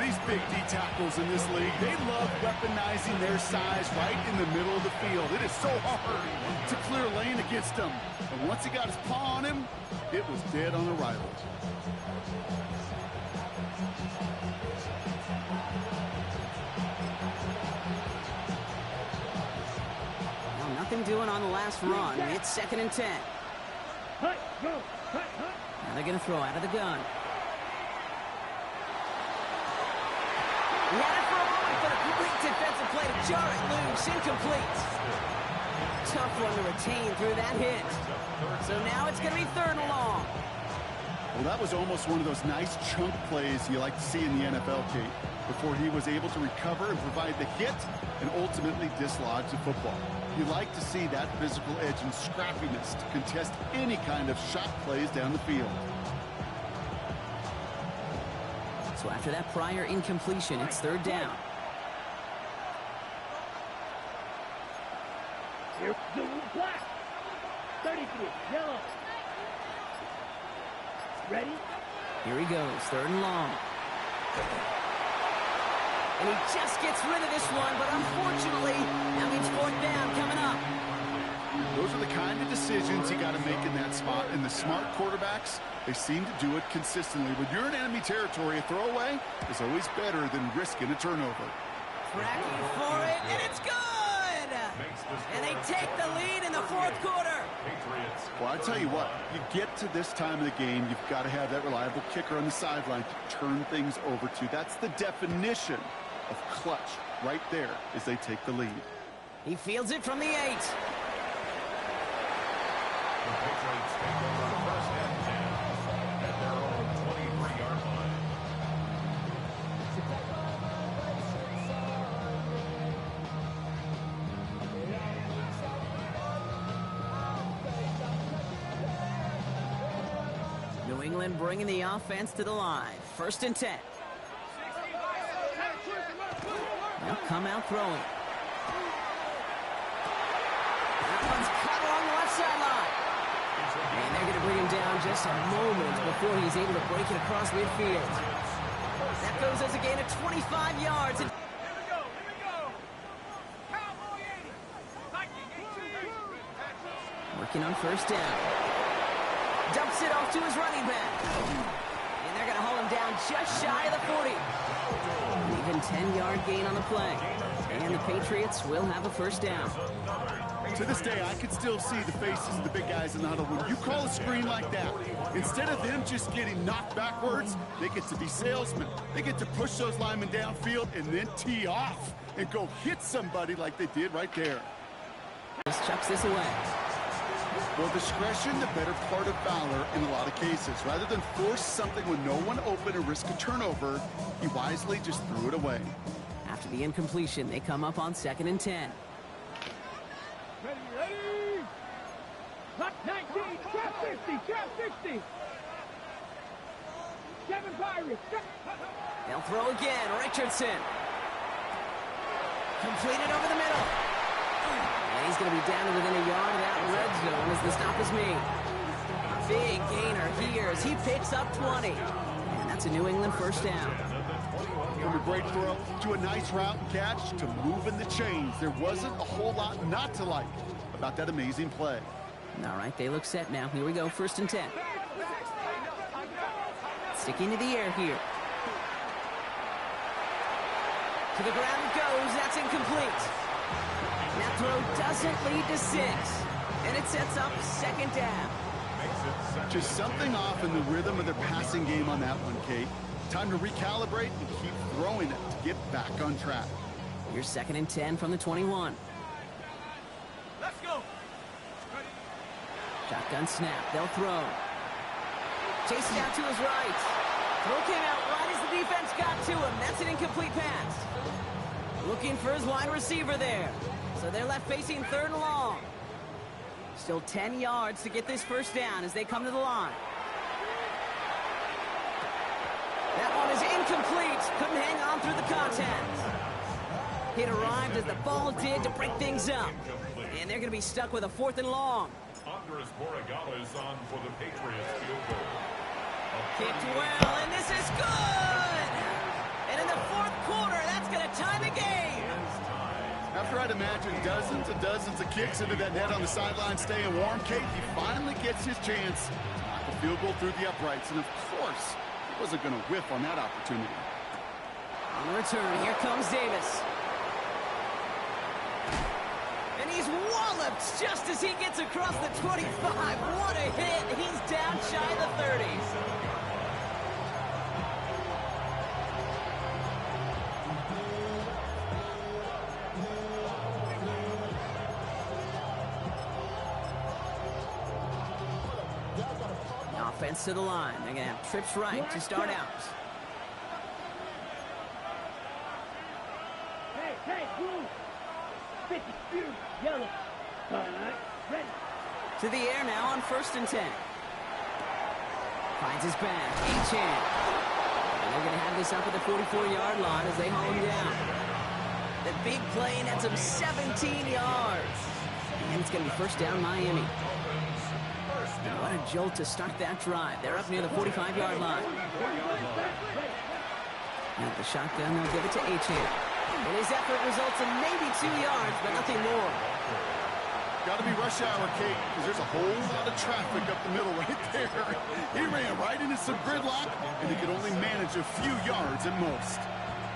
These big D tackles in this league, they love weaponizing their size right in the middle of the field. It is so hard to clear lane against them. And once he got his paw on him, it was dead on arrival. Well, nothing doing on the last run. It's second and 10. Cut. Go. Cut. Cut. Now they're going to throw out of the gun. He had it for a moment, but a complete defensive play to jar it loose. Incomplete. Tough one to retain through that hit. So now it's going to be third and long. Well, that was almost one of those nice chunk plays you like to see in the NFL, Kate, before he was able to recover and provide the hit and ultimately dislodge the football. You like to see that physical edge and scrappiness to contest any kind of shot plays down the field. So after that prior incompletion, it's third down. Here, blue, black. 33, yellow. Ready? Here he goes, third and long. And he just gets rid of this one, but unfortunately, that means fourth down coming up. Those are the kind of decisions you got to make in that spot. And the smart quarterbacks, they seem to do it consistently. When you're in enemy territory, a throwaway is always better than risking a turnover. Tracking for it, and it's good! And they take the lead in the fourth quarter. Patriots. Well, I tell you what, you get to this time of the game, you've got to have that reliable kicker on the sideline to turn things over to. That's the definition of clutch right there as they take the lead. He fields it from the 8. The Patriots take over first and 10 at their own 23-yard line. New England bringing the offense to the line. First and 10. They'll come out throwing. That one's cut along the left sideline. And they're going to bring him down just a moment before he's able to break it across midfield. That goes as a gain of 25 yards. And working on first down. Dumps it off to his running back. And they're going to hold him down just shy of the 40. An even 10-yard gain on the play. And the Patriots will have a first down. To this day, I can still see the faces of the big guys in the huddle. When you call a screen like that, instead of them just getting knocked backwards, they get to be salesmen. They get to push those linemen downfield and then tee off and go hit somebody like they did right there. Just chucks this away. Well, discretion, the better part of valor in a lot of cases. Rather than force something with no one open or risk a turnover, he wisely just threw it away. After the incompletion, they come up on 2nd and 10. Ready? Not 19, trap 60, trap 60. 7 Pirates. They'll throw again. Richardson. Completed over the middle. And he's going to be down to within a yard of that red zone as the stop is made. Big gainer here as he picks up 20. And that's a New England first down. From a great throw to a nice route and catch to moving the chains. There wasn't a whole lot not to like about that amazing play. All right, they look set now. Here we go, 1st and 10. Sticking to the air here. To the ground it goes. That's incomplete. That throw doesn't lead to 6. And it sets up 2nd down. Just something off in the rhythm of their passing game on that one, Kate. Time to recalibrate and keep throwing it to get back on track. Here's 2nd and 10 from the 21. Let's go. Shotgun snap. They'll throw. Chasing out to his right. Throw came out right as the defense got to him. That's an incomplete pass. Looking for his wide receiver there. So they're left facing 3rd and long. Still 10 yards to get this first down as they come to the line. That one is incomplete. Couldn't hang on through the contact. It arrived as the ball did to break things up. And they're going to be stuck with a 4th and long. Andres Borregales is on for the Patriots field goal. Kicked well, and this is good! And in the 4th quarter, that's going to tie the game. After I'd imagine dozens and dozens of kicks into that net on the sideline staying warm, Kate, he finally gets his chance to knock a field goal through the uprights. And of course, he wasn't going to whiff on that opportunity. On the return, here comes Davis. And he's walloped just as he gets across the 25. What a hit. He's down shy of the 30s. Offense to the line. They're going to have trips right to start out. Hey, blue. 50, blue, yellow. All right, ready. To the air now on 1st and 10. Finds his back. H-hand. And they're going to have this up at the 44-yard line as they haul him down. The big play nets him 17 yards. And it's going to be first down Miami. And what a jolt to start that drive. They're up near the 45-yard line. And the shotgun, they'll give it to H-hand. And his effort results in maybe 2 yards, but nothing more. Got to be rush hour, Kate, because there's a whole lot of traffic up the middle right there. He ran right into some gridlock, and he could only manage a few yards at most.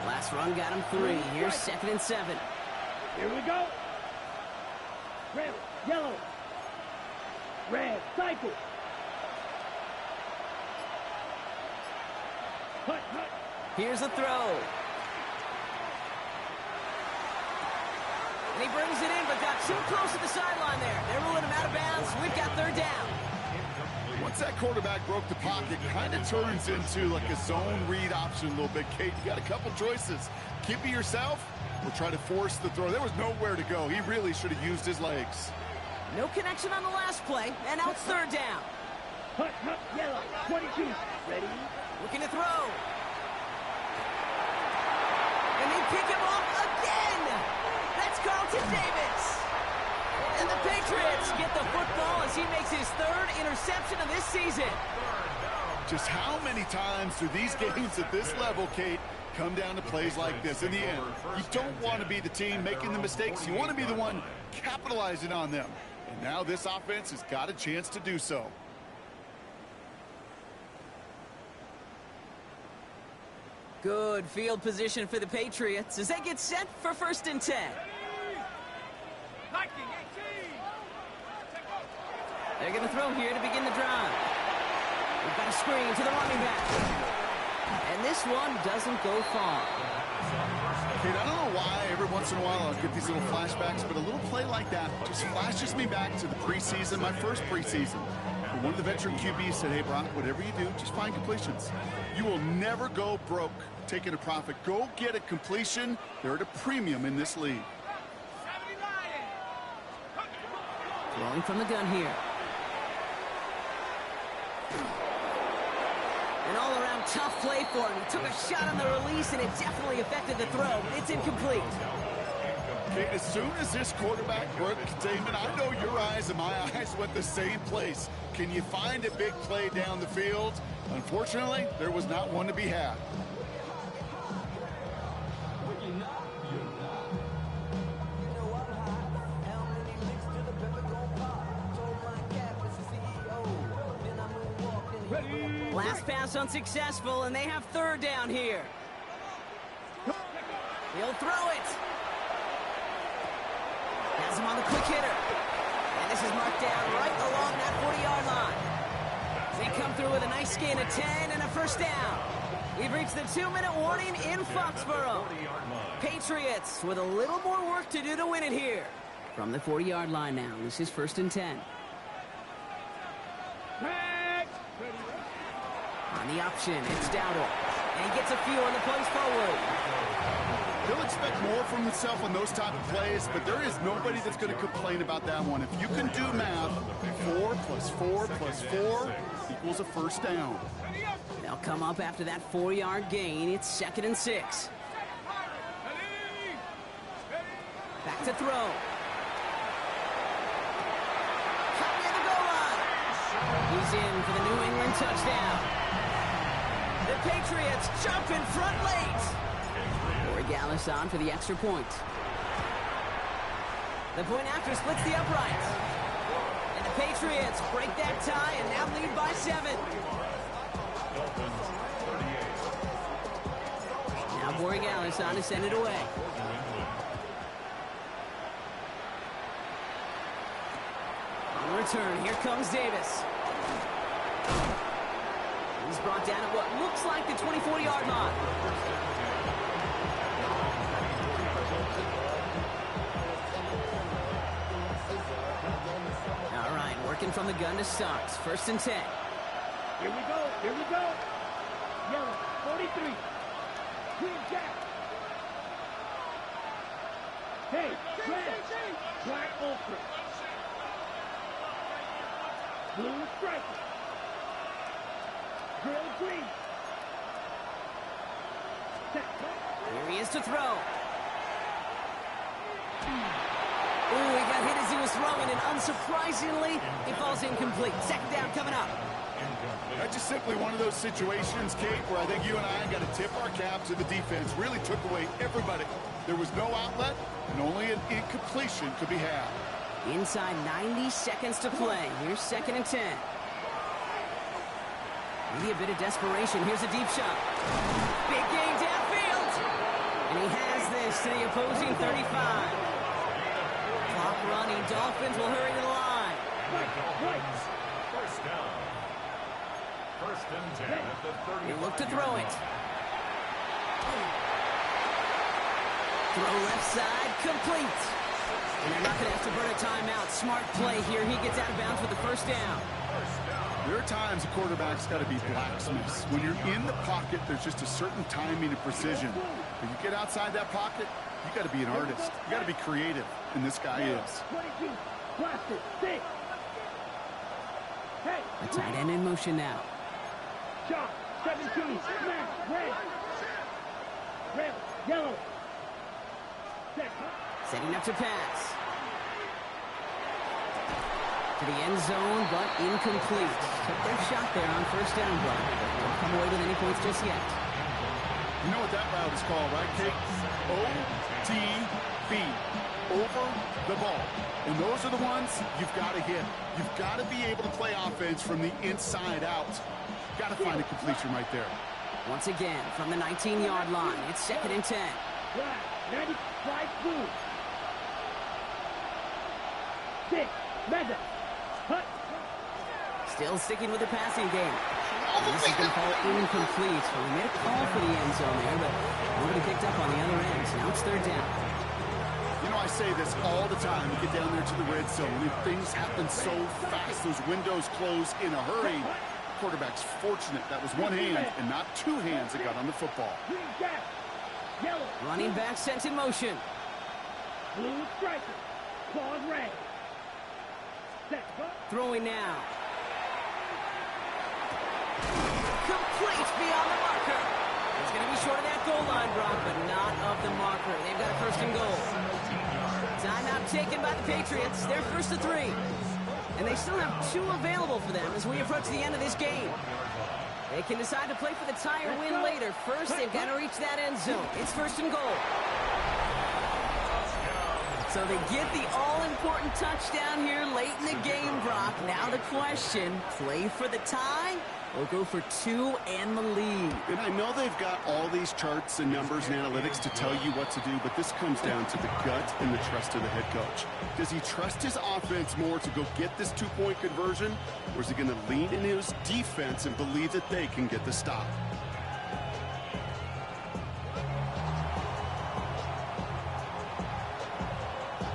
Last run got him 3. Here's 2nd and 7. Here we go. Red, yellow. Red, cycle. Hut. Here's the throw. And he brings it in, but got too close to the sideline there. They're ruling him out of bounds. We've got 3rd down. Once that quarterback broke the pocket, kind of turns into like a zone read option a little bit, Kate. You got a couple choices. Keep it yourself or try to force the throw. There was nowhere to go. He really should have used his legs. No connection on the last play, and now it's 3rd down. Hut, yellow, 22. Ready? Looking to throw. And they pick him off again. That's Carlton Davis. And the Patriots get the football as he makes his 3rd interception of this season. Just how many times do these games at this level, Kate, come down to plays like this? In the end, you don't want to be the team making the mistakes. You want to be the one capitalizing on them. And now this offense has got a chance to do so. Good field position for the Patriots as they get set for 1st and 10. They're going to throw here to begin the drive. We've got a screen to the running back. And this one doesn't go far. Kate, I don't know why. Every once in a while, I'll get these little flashbacks, but a little play like that just flashes me back to the preseason, my first preseason. And one of the veteran QBs said, hey, Brock, whatever you do, just find completions. You will never go broke taking a profit. Go get a completion. They're at a premium in this league. Throwing from the gun here. An all-around tough play for him. He took a shot on the release, and it definitely affected the throw. It's incomplete. Okay, as soon as this quarterback broke containment, I know your eyes and my eyes went the same place. Can you find a big play down the field? Unfortunately, there was not one to be had. Last pass unsuccessful, and they have third down here. He'll throw it. Has him on the quick hitter. And this is marked down right along that 40-yard line. They come through with a nice gain of 10 and a first down. We've reached the 2-minute warning in Foxborough. Patriots with a little more work to do to win it here. From the 40-yard line now, this is 1st and 10. On the option, it's Dowdle. And he gets a few on the plays forward. He'll expect more from himself on those type of plays, but there is nobody that's going to complain about that one. If you can do math, 4 + 4 + 4 equals a first down. They'll come up after that 4-yard gain. It's 2nd and 6. Back to throw. Cut near the goal line. He's in for the New England touchdown. The Patriots jump in front late. Gallus on for the extra point. The point after splits the uprights. And the Patriots break that tie and now lead by 7. Now Gallus on to send it away. On return, here comes Davis. He's brought down at what looks like the 24-yard line. Working from the gun to start. 1st and 10. Here we go. Here we go. Yellow, 43. Green jack. Hey, red. Black ultra. Blue striker. Grill green. Here he is to throw. Ooh, he got hit as he was throwing, and unsurprisingly, he falls incomplete. 2nd down coming up. That's just simply one of those situations, Kate, where I think you and I got to tip our cap to the defense. Really took away everybody. There was no outlet, and only an incompletion could be had. Inside 90 seconds to play. Here's 2nd and 10. Maybe a bit of desperation. Here's a deep shot. Big gain downfield. And he has this to the opposing 35. Clock running. Dolphins will hurry to the line. First down. 1st and 10 at the 30. They look to throw it. Throw left side, complete. And they're not going to have to burn a timeout. Smart play here. He gets out of bounds with the 1st down. There are times a quarterback's got to be blacksmiths. When you're in the pocket, there's just a certain timing and precision. When you get outside that pocket, you got to be an artist. You got to be creative, and this guy is. 22. Blaster. 6. Hey. A tight end in motion now. Shot. 17. Smash. Red. Red. Yellow. Set. Setting up to pass. To the end zone, but incomplete. Took their shot there on 1st down, but don't come away with any points just yet. You know what that route is called, right, Kate? OTB. Over the ball. And those are the ones you've got to hit. You've got to be able to play offense from the inside out. You've got to find a completion right there. Once again, from the 19-yard line, it's 2nd and 10. Black. 95 blue. 6. Mega. Hut. Still sticking with the passing game. And this is going to fall incomplete. So we made a call for the end zone there, but nobody picked up on the other end. So now it's third down. You know, I say this all the time. You get down there to the red zone, and things happen so fast. Those windows close in a hurry. Quarterback's fortunate that was one hand and not two hands that got on the football. Running back sent in motion. Blue striker. Claws red. Throwing now. Complete beyond the marker. It's going to be short of that goal line, Brock, but not of the marker. They've got a first and goal. Timeout taken by the Patriots. They're first to 3. And they still have 2 available for them as we approach the end of this game. They can decide to play for the tie or win later. First, they've got to reach that end zone. It's first and goal. So they get the all-important touchdown here late in the game, Brock. Now the question, play for the tie or go for 2 and the lead? And I know they've got all these charts and numbers and analytics to tell you what to do, but this comes down to the gut and the trust of the head coach. Does he trust his offense more to go get this 2-point conversion, or is he going to lean into his defense and believe that they can get the stop?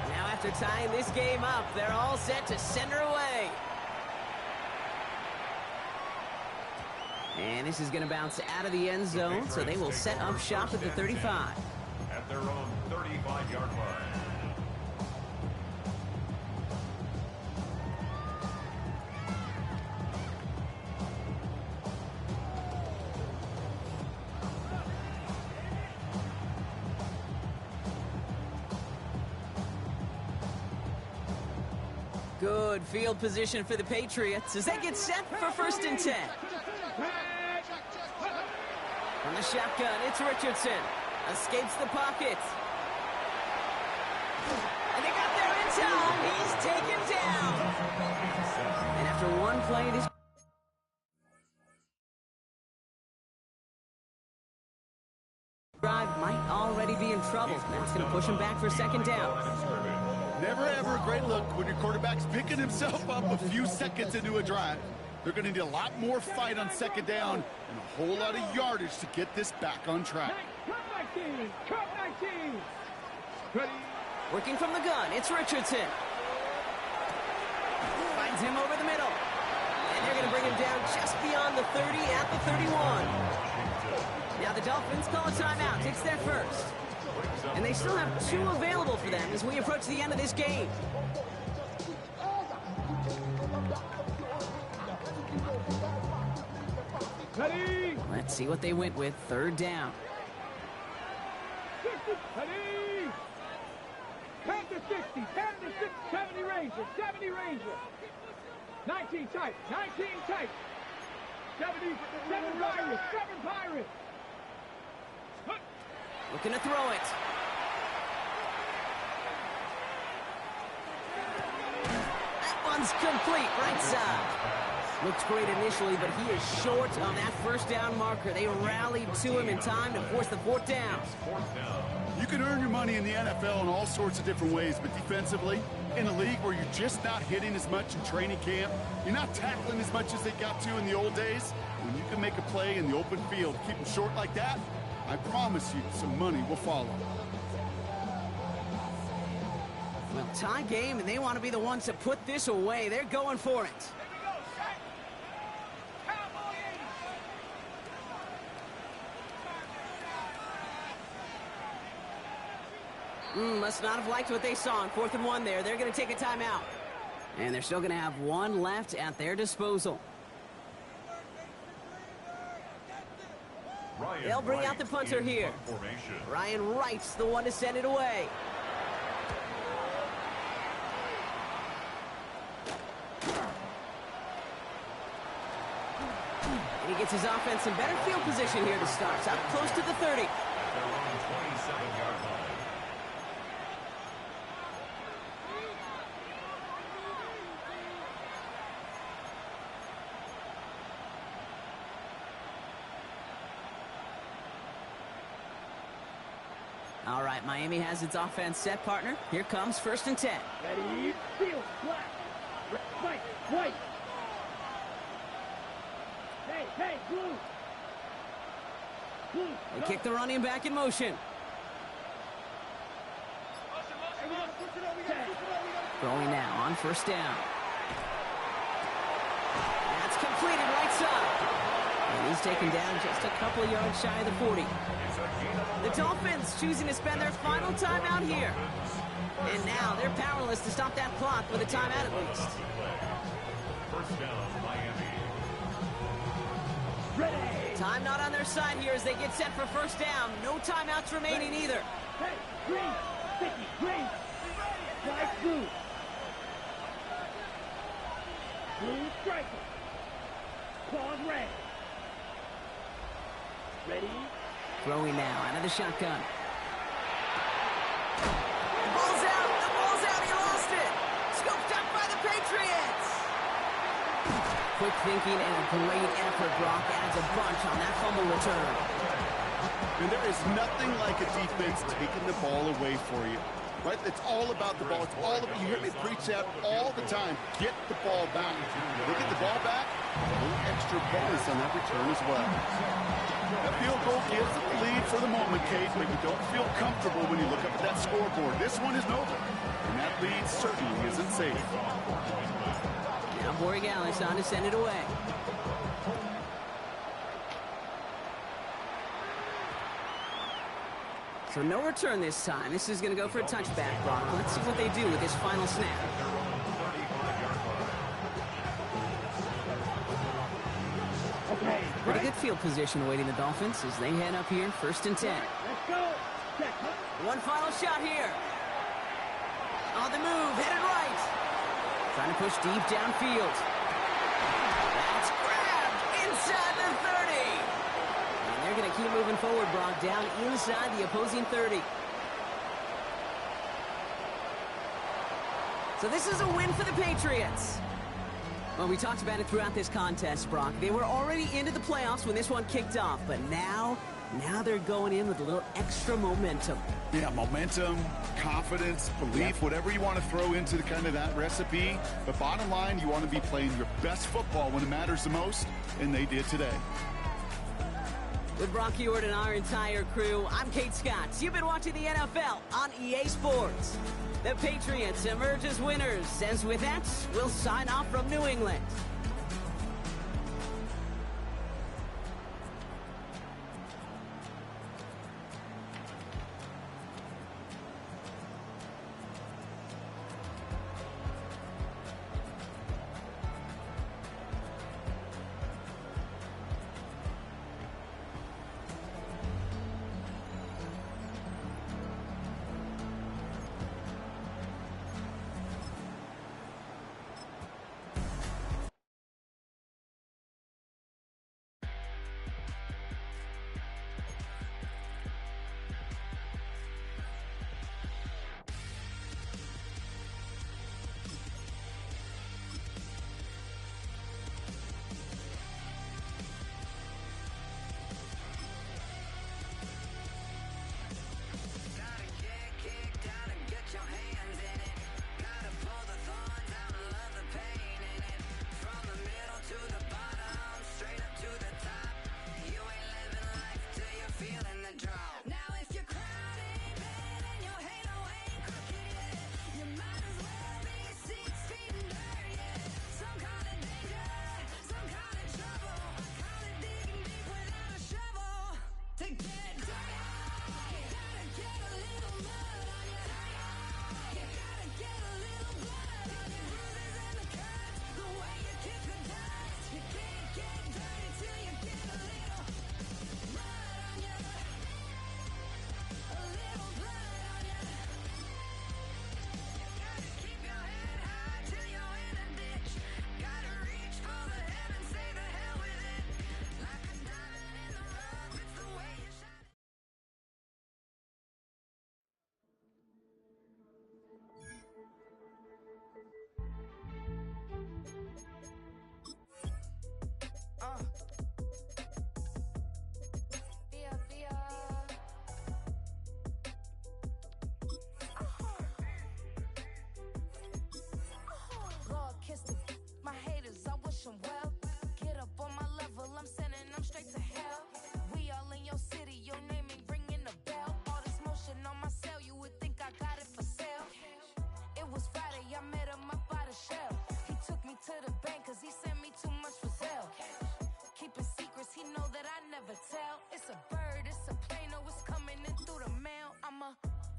Now after tying this game up, they're all set to send her away. And this is going to bounce out of the end zone, so they will set up shop at the 35. At their own 35-yard line. Good field position for the Patriots as they get set for first and 10. From the shotgun, it's Richardson. Escapes the pocket. And they got there in time. He's taken down. And after one play, this drive might already be in trouble. That's going to push him back for second down. Never ever a great look when your quarterback's picking himself up a few seconds into a drive. They're going to need a lot more fight on second down and a whole lot of yardage to get this back on track. Working from the gun, it's Richardson. Finds him over the middle. And they're going to bring him down just beyond the 30 at the 31. Now the Dolphins call a timeout. It's their first. And they still have 2 available for them as we approach the end of this game. Ready? Let's see what they went with. Third down. Ready? 10 to 60, 10 to 6, 70 Ranger, 70 Ranger. 19 tight, 19 tight. 70, 7 Pirates, 7 Pirates. Looking to throw it. That one's complete, right side. Looks great initially, but he is short on that first down marker. They rallied to him in time to force the 4th down. You can earn your money in the NFL in all sorts of different ways, but defensively, in a league where you're just not hitting as much in training camp, you're not tackling as much as they got to in the old days, when you can make a play in the open field, keep them short like that, I promise you some money will follow. Well, tie game, and they want to be the ones to put this away. They're going for it. Must not have liked what they saw on 4th and 1 there. They're going to take a timeout. And they're still going to have 1 left at their disposal. They'll bring out the punter here. Ryan Wright's the one to send it away. And he gets his offense in better field position here to start. Up close to the 30. All right, Miami has its offense set, partner. Here comes first and 10. Ready, field, black, white, white. Hey, blue. Blue. They kick the running back in motion. Throwing now on first down. That's completed right side. And he's taken down just a couple yards shy of the 40. The Dolphins choosing to spend their final timeout here. And now they're powerless to stop that clock with a timeout at least. First down, Miami. Ready. Time not on their side here as they get set for first down. No timeouts remaining either. Hey, green. Sticky, green. Flag blue. Blue striker. Claws red. Ready. Throwing now out of the shotgun. The ball's out. The ball's out. He lost it. Scooped up by the Patriots. Quick thinking and a great effort. Brock adds a bunch on that fumble return. And there is nothing like a defense taking the ball away for you. Right? It's all about the ball. It's all about, you hear me preach that all the time. Get the ball back. They get the ball back, a little extra bonus on that return as well. That field goal gives them the lead for the moment, Kate, but you don't feel comfortable when you look up at that scoreboard. This one isn't over, and that lead certainly isn't safe. Now Borregales on to send it away. So no return this time. This is going to go for a touchback, Brock. Let's see what they do with this final snap. Okay, Pretty ready. good field position awaiting the Dolphins as they head up here, 1st and 10. Let's go. Check. One final shot here. On the move, headed right. Trying to push deep downfield. That's grabbed inside the 30. And they're going to keep moving forward, Brock, down inside the opposing 30. So this is a win for the Patriots. Well, we talked about it throughout this contest, Brock. They were already into the playoffs when this one kicked off, but now they're going in with a little extra momentum. Yeah, momentum, confidence, belief, whatever you want to throw into the kind of that recipe. But bottom line, you want to be playing your best football when it matters the most, and they did today. With Brock Ewart and our entire crew, I'm Kate Scott. You've been watching the NFL on EA Sports. The Patriots emerge as winners, as with that, we'll sign off from New England. never tell. It's a bird, it's a plane, oh, it's coming in through the mail. I'm a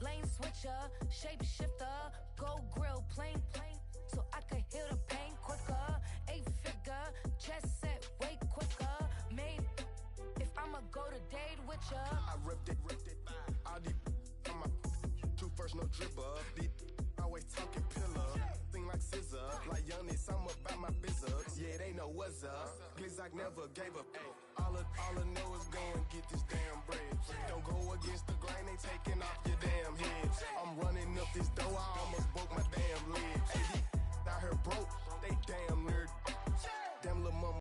lane switcher, shapeshifter, go grill, plane, so I could heal the pain quicker. 8-figure, chest set way quicker. Made if I'ma go to date with ya. I ripped it. All these on my true first, no dribble. These always talking pillar. Thing like scissor. Like Giannis, I'm about my business. Yeah, they know what's up. Glizzock never gave up. All I know is go and get this damn bread. Don't go against the grain, they taking off your damn head. I'm running up this door, I almost broke my damn leg. Hey, out here broke.